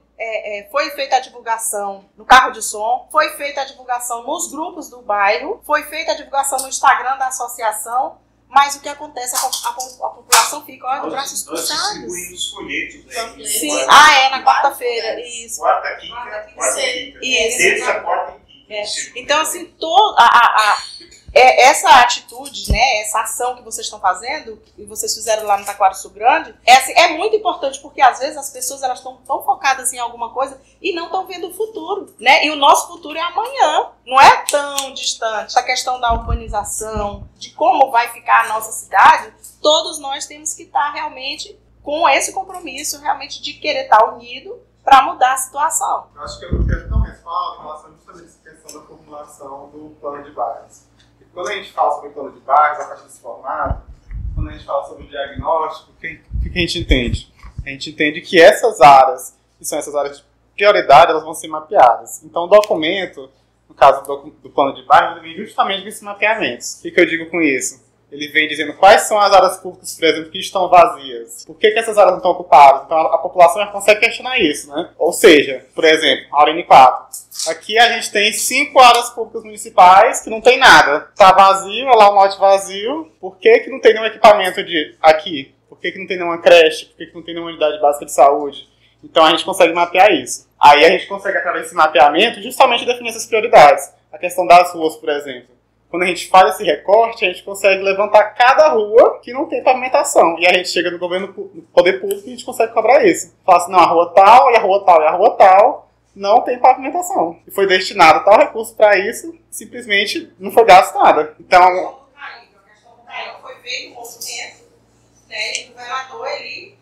foi feita a divulgação no carro de som, foi feita a divulgação nos grupos do bairro, foi feita a divulgação no Instagram da associação. Mas o que acontece, a população fica de braços cruzados. Nós distribuímos folhetos, né? Sim, na quarta-feira, isso. Quarta, quinta. Isso. Terça, quarta e quinta. Então, assim, essa atitude, né, essa ação que vocês estão fazendo, que vocês fizeram lá no Taquarussu Grande, é muito importante, porque às vezes as pessoas elas estão tão focadas em alguma coisa e não estão vendo o futuro, né? E o nosso futuro é amanhã, não é tão distante. A questão da urbanização, de como vai ficar a nossa cidade, todos nós temos que estar realmente com esse compromisso, realmente de querer estar unido para mudar a situação. Eu acho que eu quero também falar em relação justamente a essa questão da formulação do plano de bairros. Quando a gente fala sobre o plano de bairros, a partir desse formato, quando a gente fala sobre o diagnóstico, o que a gente entende? A gente entende que essas áreas, que são essas áreas de prioridade, elas vão ser mapeadas. Então, o documento, no caso do plano de bairros, ele vem justamente com esses mapeamentos. O que eu digo com isso? Ele vem dizendo quais são as áreas públicas, por exemplo, que estão vazias. Por que essas áreas não estão ocupadas? Então, a população já consegue questionar isso, né? Ou seja, por exemplo, a Aurene 4. Aqui a gente tem 5 áreas públicas municipais que não tem nada. Está vazio, é lá um lote vazio. Por que não tem nenhum equipamento aqui? Por que não tem nenhuma creche? Por que não tem nenhuma unidade básica de saúde? Então a gente consegue mapear isso. Aí a gente consegue, através desse mapeamento, justamente definir essas prioridades. A questão das ruas, por exemplo. Quando a gente faz esse recorte, a gente consegue levantar cada rua que não tem pavimentação. E a gente chega no governo, no poder público, e a gente consegue cobrar isso. Fala assim, não, a rua tal, e a rua tal, e a rua tal, não tem pavimentação. E foi destinado tal recurso para isso, simplesmente não foi gasto nada. Então... A questão do Caíque foi feito um movimento, né, e o governador, ele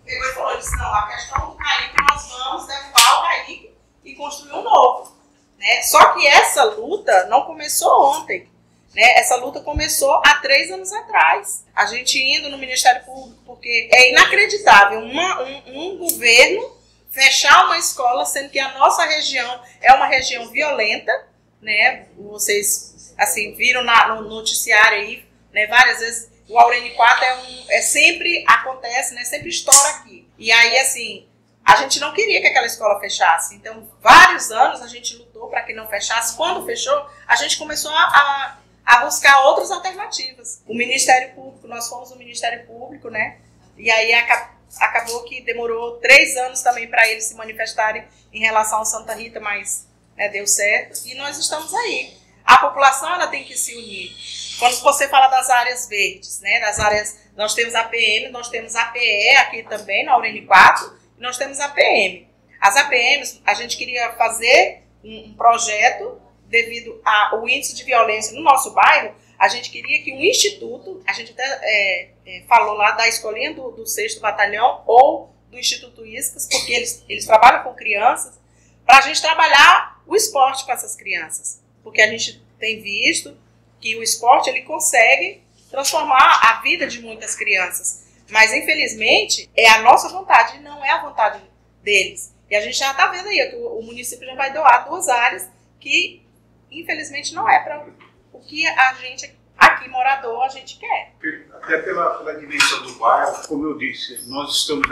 pegou e falou, disse, não, a questão do Caíque, nós vamos derrubar o Caíque e construir um novo. Né? Só que essa luta não começou ontem, né? Essa luta começou há 3 anos atrás. A gente indo no Ministério Público, porque é inacreditável um governo fechar uma escola, sendo que a nossa região é uma região violenta, né? Vocês assim, viram no noticiário aí, né? Várias vezes o Aurene 4 sempre acontece, né? Sempre estoura aqui. E aí, assim, a gente não queria que aquela escola fechasse. Então, vários anos a gente lutou para que não fechasse. Quando fechou, a gente começou a buscar outras alternativas. O Ministério Público, nós fomos no Ministério Público, né? E aí acabou que demorou 3 anos também para eles se manifestarem em relação ao Santa Rita, mas né, deu certo. E nós estamos aí. A população ela tem que se unir. Quando você fala das áreas verdes, né? Das áreas, nós temos a PM, nós temos a APE aqui também, na Aurene 4, nós temos a APM. As APMs, a gente queria fazer um projeto devido ao índice de violência no nosso bairro. A gente queria que um instituto, a gente até falou lá da escolinha do 6º Batalhão ou do Instituto Iscas, porque eles trabalham com crianças, para a gente trabalhar o esporte com essas crianças. Porque a gente tem visto que o esporte ele consegue transformar a vida de muitas crianças. Mas, infelizmente, é a nossa vontade, não é a vontade deles. E a gente já está vendo aí que o município já vai doar 2 áreas que, infelizmente, não é para o que a gente, aqui, morador, a gente quer. Até pela dimensão do bairro, como eu disse, nós estamos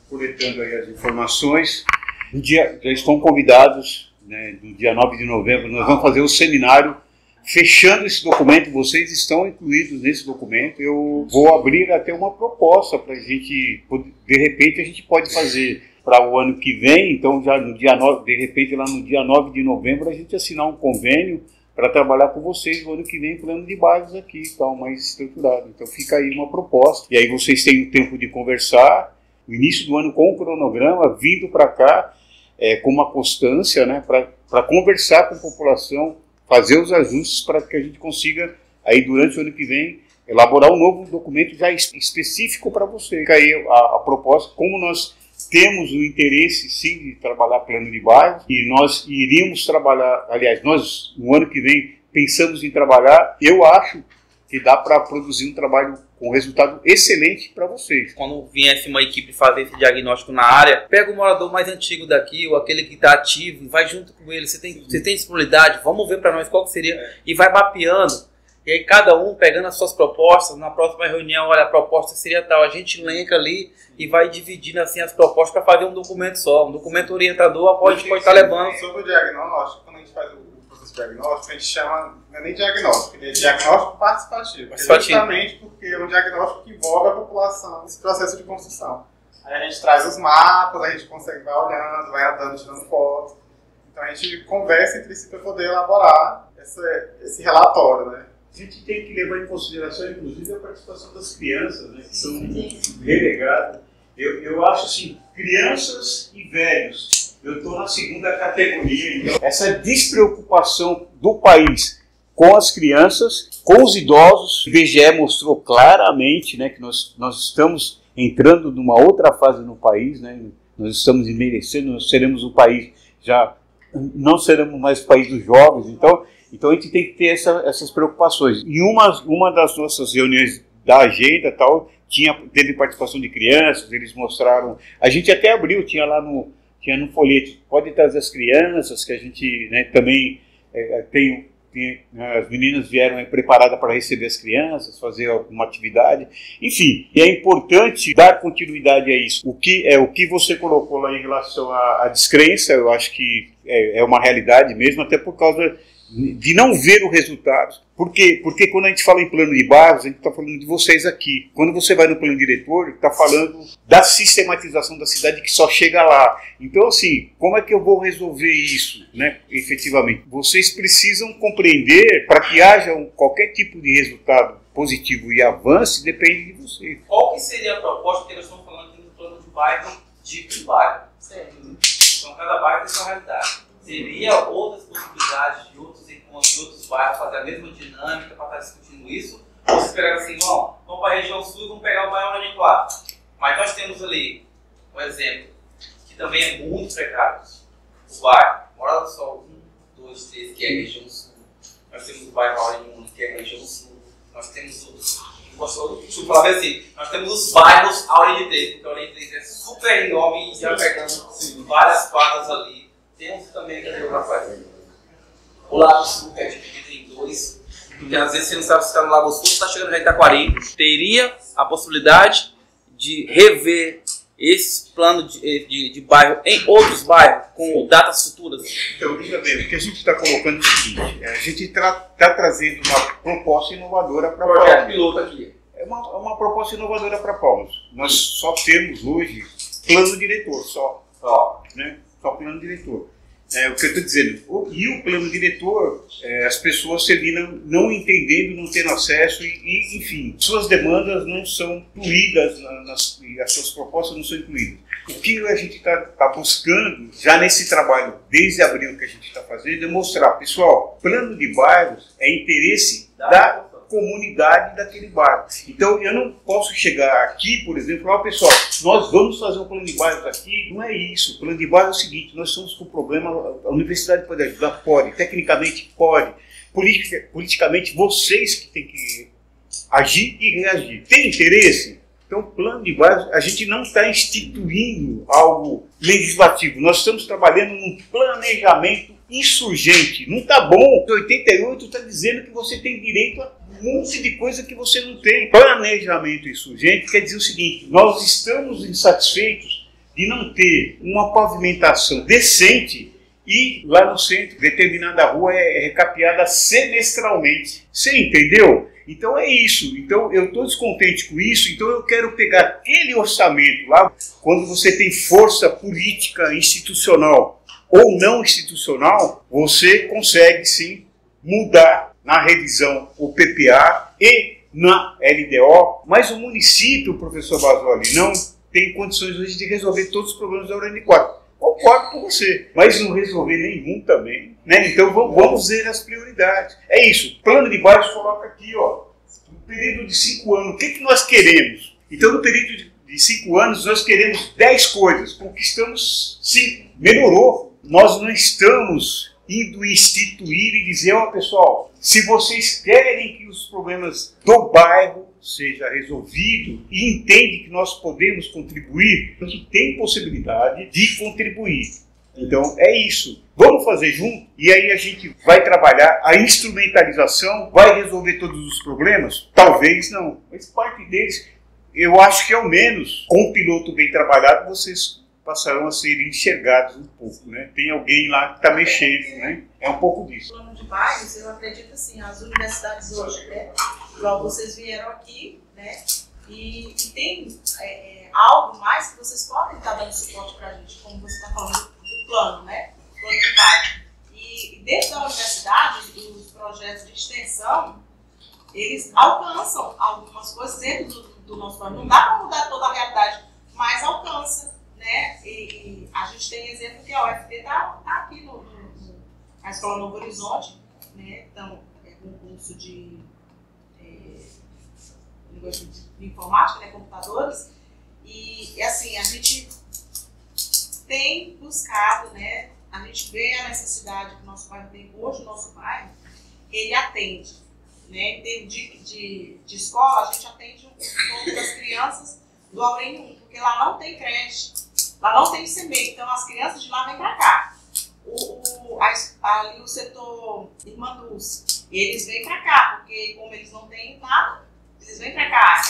coletando aí as informações. Já estão convidados, né, no dia 9 de novembro, nós vamos fazer o seminário fechando esse documento, vocês estão incluídos nesse documento. Eu vou abrir até uma proposta para a gente, de repente a gente pode fazer para o ano que vem, então já no dia 9, de repente lá no dia 9 de novembro a gente assinar um convênio para trabalhar com vocês no ano que vem, plano de bairros aqui, tal, mais estruturado. Então fica aí uma proposta, e aí vocês têm o tempo de conversar, no início do ano com o cronograma, vindo para cá com uma constância, né, para conversar com a população, fazer os ajustes para que a gente consiga, aí durante o ano que vem, elaborar um novo documento já específico para você. Fica aí a proposta, como nós temos o interesse, sim, de trabalhar plano de bairro, e nós iríamos trabalhar, aliás, nós, no ano que vem, pensamos em trabalhar, eu acho que dá para produzir um trabalho com resultado excelente para vocês. Quando viesse uma equipe fazer esse diagnóstico na área, pega o morador mais antigo daqui, ou aquele que está ativo, vai junto com ele, você tem disponibilidade, vamos ver para nós qual que seria, e vai mapeando. E aí cada um pegando as suas propostas, na próxima reunião, olha, a proposta seria tal, a gente elenca ali e vai dividindo assim as propostas para fazer um documento só, um documento orientador, a gente pode estar levando. Sobre o diagnóstico, quando a gente faz o processo diagnóstico, a gente chama, não é nem diagnóstico, é diagnóstico participativo. Justamente porque é um diagnóstico que envolve a população nesse processo de construção. Aí a gente traz os mapas, a gente consegue vai olhando, vai andando, tirando fotos. Então a gente conversa entre si para poder elaborar esse relatório, né? A gente tem que levar em consideração, inclusive, a participação das crianças, né, que são relegadas. Eu acho assim, crianças e velhos, eu estou na segunda categoria. Então, essa despreocupação do país com as crianças, com os idosos, o IBGE mostrou claramente, né, que nós estamos entrando numa outra fase no país, né, nós estamos envelhecendo, nós seremos um país, já não seremos mais o país dos jovens, então a gente tem que ter essas preocupações. Em uma das nossas reuniões da agenda, teve participação de crianças, eles mostraram, a gente até abriu, tinha no folheto, pode trazer as crianças, que a gente, né, também as meninas vieram preparadas para receber as crianças, fazer alguma atividade, enfim, e é importante dar continuidade a isso. O que você colocou lá em relação à descrença, eu acho que é uma realidade mesmo, até por causa de não ver o resultado. Porque quando a gente fala em plano de bairros, a gente está falando de vocês aqui. Quando você vai no plano diretor, está falando da sistematização da cidade que só chega lá. Então, assim, como é que eu vou resolver isso, né, efetivamente? Vocês precisam compreender, para que haja qualquer tipo de resultado positivo e avance, depende de vocês. Qual que seria a proposta que nós estamos falando aqui no plano de bairro de bairro? Certo. Então, cada bairro tem sua realidade. Seria outras possibilidades de outros encontros, de outros bairros, fazer a mesma dinâmica para estar discutindo isso? Ou vocês pegaram assim, vamos para a região sul e vamos pegar o bairro Orani 4. Mas nós temos ali um exemplo, que também é muito precário. O bairro Morada do Sol 1, 2, 3, que é a região sul. Nós temos o bairro Orani 1, que é a região sul. Nós temos deixa eu falar assim, nós temos os bairros Orani 3, porque a Orani 3 é super enorme e já pegando várias quadras ali. Temos também aqui no Rafael. O Lago Sul, que é dividido em dois. Porque às vezes você não sabe se está no Lago Sul, está chegando já em Itaquari. Teria a possibilidade de rever esse plano de bairro em outros bairros, com datas futuras? Então, veja bem, o que a gente está colocando é o seguinte: a gente está trazendo uma proposta inovadora para Palmas. Projeto piloto aqui. É uma proposta inovadora para Palmas. Nós só temos hoje plano diretor, né? Só plano diretor. O que eu estou dizendo, e o plano diretor, as pessoas terminam não entendendo, não tendo acesso, e enfim, suas demandas não são incluídas, e as suas propostas não são incluídas. O que a gente está buscando, já nesse trabalho, desde abril que a gente está fazendo, é mostrar, pessoal, plano de bairros é interesse da comunidade daquele bairro. Então, eu não posso chegar aqui, por exemplo, e falar, pessoal, nós vamos fazer um plano de bairros aqui. Não é isso. O plano de bairro é o seguinte: nós estamos com problema, a universidade pode ajudar? Pode. Tecnicamente, pode. Politicamente, vocês que têm que agir e reagir. Tem interesse? Então, plano de bairros, a gente não está instituindo algo legislativo. Nós estamos trabalhando num planejamento insurgente. Não está bom. 88 está dizendo que você tem direito a um monte de coisa que você não tem. Planejamento insurgente quer dizer o seguinte: nós estamos insatisfeitos de não ter uma pavimentação decente e lá no centro, determinada rua é recapeada semestralmente. Você entendeu? Então é isso. Então eu estou descontente com isso, então eu quero pegar aquele orçamento lá, quando você tem força política institucional ou não institucional, você consegue sim mudar na revisão o PPA e na LDO, mas o município, professor Basoli, não tem condições hoje de resolver todos os problemas da Orani 4. Concordo com você, mas não resolver nenhum também, né? Então vamos ver as prioridades. É isso, plano de bairros coloca aqui, ó, no período de 5 anos, o que nós queremos? Então no período de 5 anos nós queremos 10 coisas, conquistamos 5, melhorou. Nós não estamos indo instituir e dizer, ó, pessoal, se vocês querem que os problemas do bairro seja resolvido e entende que nós podemos contribuir, a gente tem possibilidade de contribuir. Então é isso. Vamos fazer junto e aí a gente vai trabalhar a instrumentalização. Vai resolver todos os problemas? Talvez não, mas parte deles eu acho que ao menos com um piloto bem trabalhado vocês passarão a ser enxergados um pouco, né? Tem alguém lá que está mexendo, né? É um pouco disso. Plano de bairros, eu acredito assim, as universidades hoje, né? Igual vocês vieram aqui, né? E tem algo mais que vocês podem estar dando suporte para a gente, como você está falando do plano, né? Plano de bairro. eles alcançam algumas coisas dentro do nosso bairro. Não dá para mudar toda a realidade, mas alcança, né? E a gente tem exemplo que a UFT está aqui na Escola Novo Horizonte, né? Então, um curso de informática, né? Computadores, e assim, a gente tem buscado, né? A gente vê a necessidade que o nosso bairro tem hoje, o nosso bairro, ele atende, né? Em termos de escola, a gente atende um pouco das crianças do Aurênio 1, porque lá não tem creche, lá não tem ICMEI, então as crianças de lá vêm para cá. Ali o setor Irmã Dulce, eles vêm para cá, porque como eles não têm nada, eles vêm para cá.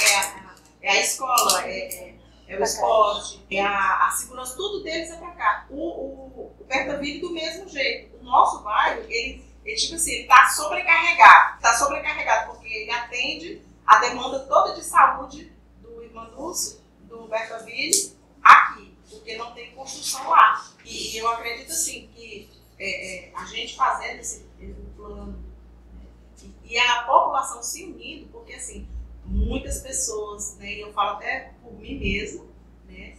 É a escola, é o esporte, é a segurança, tudo deles é para cá. O Bertaville do mesmo jeito. O nosso bairro, ele tipo assim, ele está sobrecarregado, porque ele atende a demanda toda de saúde do Irmã Dulce, do Bertaville, aqui, porque não tem construção lá. E eu acredito assim que a gente fazendo esse plano, né, e a população se unindo, porque assim, muitas pessoas, né, e eu falo até por mim mesma, né,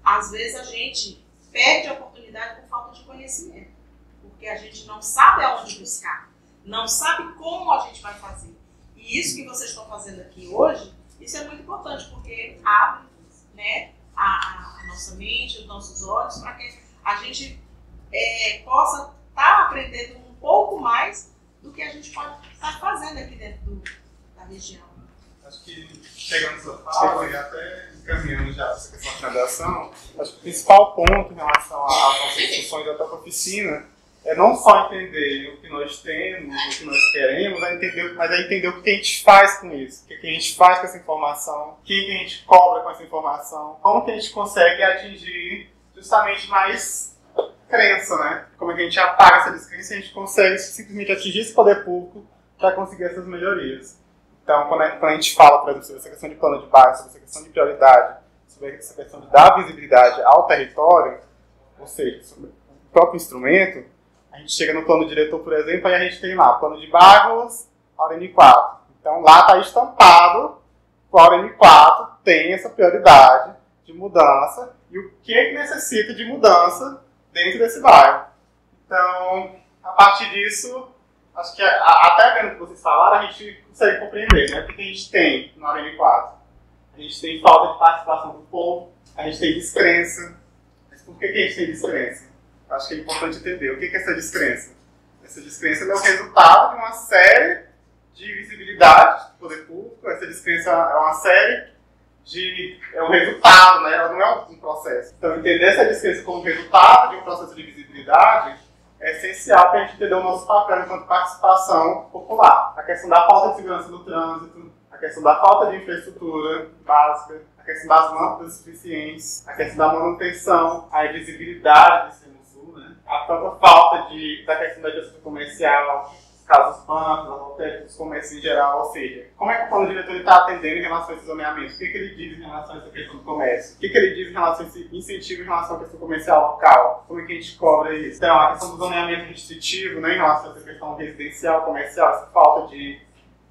às vezes a gente perde a oportunidade por falta de conhecimento, porque a gente não sabe aonde buscar, não sabe como a gente vai fazer. E isso que vocês estão fazendo aqui hoje, isso é muito importante, porque abre, né, a nossa mente, os nossos olhos, para que a gente possa estar aprendendo um pouco mais do que a gente pode estar fazendo aqui dentro da região. Acho que chegando nessa fala e até encaminhando já essa questão de finalização, acho que o principal ponto em relação às nossas discussões da própria oficina é não só entender o que nós temos, o que nós queremos, mas é entender o que a gente faz com isso, o que a gente faz com essa informação, quem que a gente cobra com essa informação, como que a gente consegue atingir justamente mais crença, né? Como é que a gente apaga essa descrença e a gente consegue simplesmente atingir esse poder público para conseguir essas melhorias. Então, quando a gente fala, por exemplo, sobre essa questão de plano de bairro, sobre essa questão de prioridade, sobre essa questão de dar visibilidade ao território, ou seja, sobre o próprio instrumento, a gente chega no plano diretor, por exemplo, e a gente tem lá, plano de bairros, Aurênio 4. Então, lá está estampado que o Aurênio 4 tem essa prioridade de mudança e o que necessita de mudança dentro desse bairro. Então, a partir disso, acho que até vendo o que vocês falaram, a gente consegue compreender, né? Porque a gente tem no Aurênio 4, a gente tem falta de participação do povo, a gente tem descrença. Mas por que a gente tem descrença? Acho que é importante entender o que é essa descrença. Essa descrença é o resultado de uma série de visibilidades do poder público. Essa descrença é uma série é um resultado, né? Ela não é um processo. Então, entender essa descrença como resultado de um processo de visibilidade é essencial para a gente entender o nosso papel enquanto participação popular. A questão da falta de segurança do trânsito, a questão da falta de infraestrutura básica, a questão das lâmpadas suficientes, a questão da manutenção, a invisibilidade desse Sul, né? A própria falta da questão da gestão comercial, casos bancos, lotéricos, comércio em geral, ou seja, como é que o plano diretor está atendendo em relação a esse zoneamento? O que ele diz em relação a essa questão do comércio? O que ele diz em relação a esse incentivo em relação à questão comercial local? Como é que a gente cobra isso? Então, a questão do zoneamento restritivo, né, em relação a essa questão residencial, comercial, essa falta de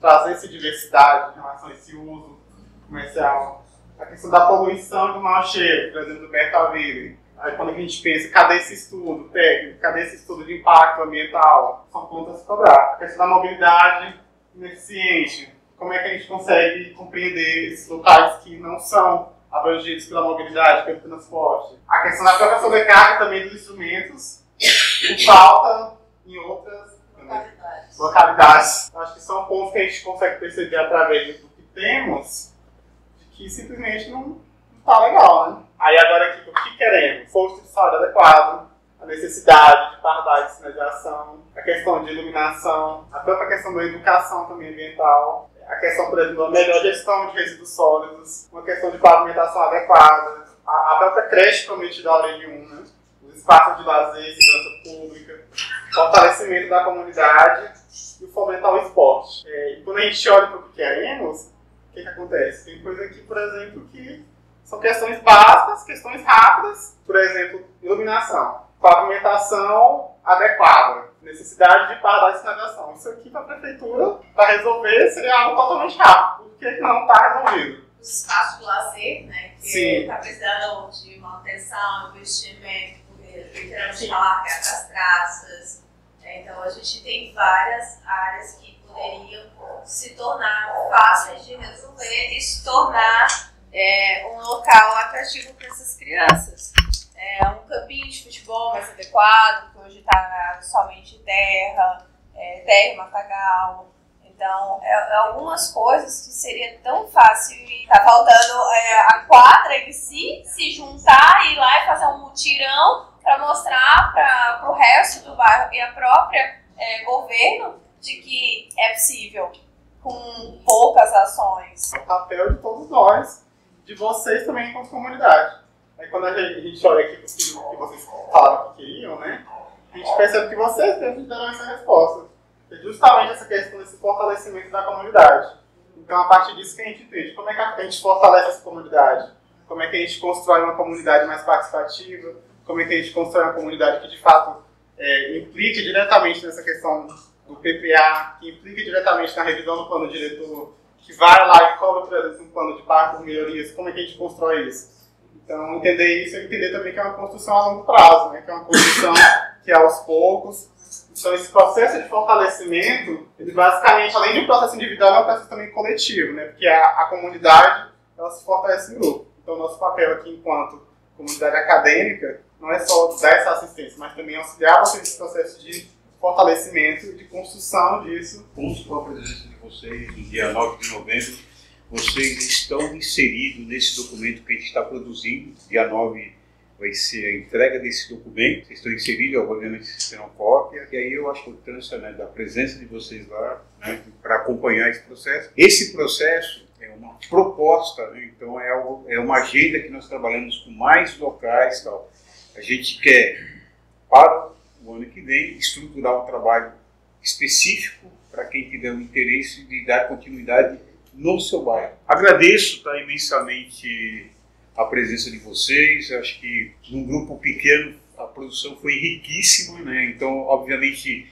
trazer essa diversidade em relação a esse uso comercial. A questão da poluição e do mau cheiro, por exemplo, do Bertaville. Aí quando a gente pensa, cadê esse estudo técnico, cadê esse estudo de impacto ambiental? São pontos a se cobrar. A questão da mobilidade ineficiente, como é que a gente consegue compreender esses locais que não são abrangidos pela mobilidade, pelo transporte? A questão da própria sobrecarga também dos instrumentos, por falta em outras localidades. Acho que são pontos que a gente consegue perceber através do que temos, de que simplesmente não está legal, né? Aí agora aqui, o que queremos? Posto de saúde adequado, a necessidade de pardais de sinalização, a questão de iluminação, a própria questão da educação também ambiental, a questão, por exemplo, da melhor gestão de resíduos sólidos, uma questão de pavimentação adequada, a própria creche prometida da Aurênio 1, né? Os espaços de lazer, segurança pública, fortalecimento da comunidade e o fomentar o esporte. E quando a gente olha para o que queremos, o que acontece? Tem coisa aqui, por exemplo, que são questões básicas, questões rápidas, por exemplo, iluminação, pavimentação adequada. necessidade de parar a sinalização. Isso aqui para a prefeitura, para resolver, seria algo totalmente rápido. Por que não está resolvido? Os espaços de lazer, né? Que está precisando de manutenção, investimento, porque literalmente está largado as traças. Então a gente tem várias áreas que poderiam se tornar fáceis de resolver e se tornar um local atrativo para essas crianças. Um campinho de futebol mais adequado, que hoje está somente terra e matagal. Então, algumas coisas que seria tão fácil e tá faltando a quadra em si se juntar, ir lá e fazer um mutirão para mostrar para o resto do bairro e a própria governo de que é possível com poucas ações. É o papel de todos nós, de vocês também enquanto comunidade. Aí quando a gente olha aqui para o que vocês falaram que queriam, né, a gente percebe que vocês mesmos deram essa resposta. É justamente essa questão desse fortalecimento da comunidade. Então, a partir disso que a gente entende, como é que a gente fortalece essa comunidade? Como é que a gente constrói uma comunidade mais participativa? Como é que a gente constrói uma comunidade que, de fato, implique diretamente nessa questão do PPA, que implique diretamente na revisão do plano diretor, que vai lá e cobra, por exemplo, um plano de bairro por melhorias? Como é que a gente constrói isso? Então, entender isso é entender também que é uma construção a longo prazo, né? Que é uma construção que é aos poucos. Então, esse processo de fortalecimento, ele basicamente, além de um processo individual, é um processo também coletivo, né? Porque a comunidade, ela se fortalece em grupo. Então, o nosso papel aqui, enquanto comunidade acadêmica, não é só dar essa assistência, mas também auxiliar você nesse processo de fortalecimento e de construção disso. Com a presença de vocês, no dia 9 de novembro, vocês estão inseridos nesse documento que a gente está produzindo. Dia 9 vai ser a entrega desse documento. Vocês estão inseridos, obviamente vocês terão cópia. E aí eu acho a importância, né, da presença de vocês lá, né, para acompanhar esse processo. Esse processo é uma proposta, né, então é uma agenda que nós trabalhamos com mais locais. Tal. A gente quer, para o ano que vem, estruturar um trabalho específico para quem tiver o interesse de dar continuidade no seu bairro. Agradeço, tá, imensamente a presença de vocês. Acho que num grupo pequeno a produção foi riquíssima, né? Então, obviamente,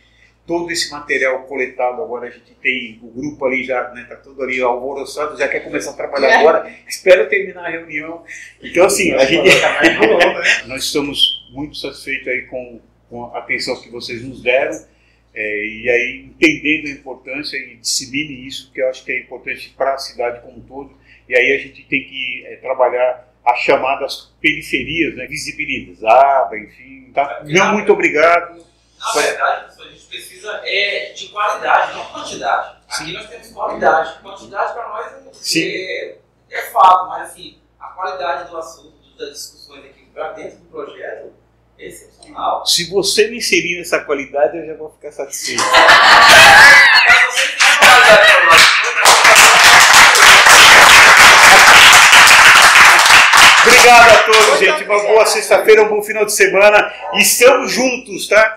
todo esse material coletado agora a gente tem o grupo ali já, né? Tá todo ali alvoroçado, já quer começar a trabalhar agora. Espero terminar a reunião. Então, assim, a gente nós estamos muito satisfeitos aí com a atenção que vocês nos deram. E aí, entendendo a importância e dissemine isso, que eu acho que é importante para a cidade como um todo. E aí a gente tem que trabalhar as chamadas periferias, né, visibilizadas, enfim. Tá? Não, muito obrigado. Na verdade, a gente precisa de qualidade, não quantidade. Aqui nós temos qualidade. Quantidade para nós é fato, mas assim, a qualidade do assunto, das discussões aqui para dentro do projeto, é excepcional. Se você me inserir nessa qualidade, eu já vou ficar satisfeito. Obrigado a todos, gente. Uma boa sexta-feira, um bom final de semana. E estamos juntos, tá?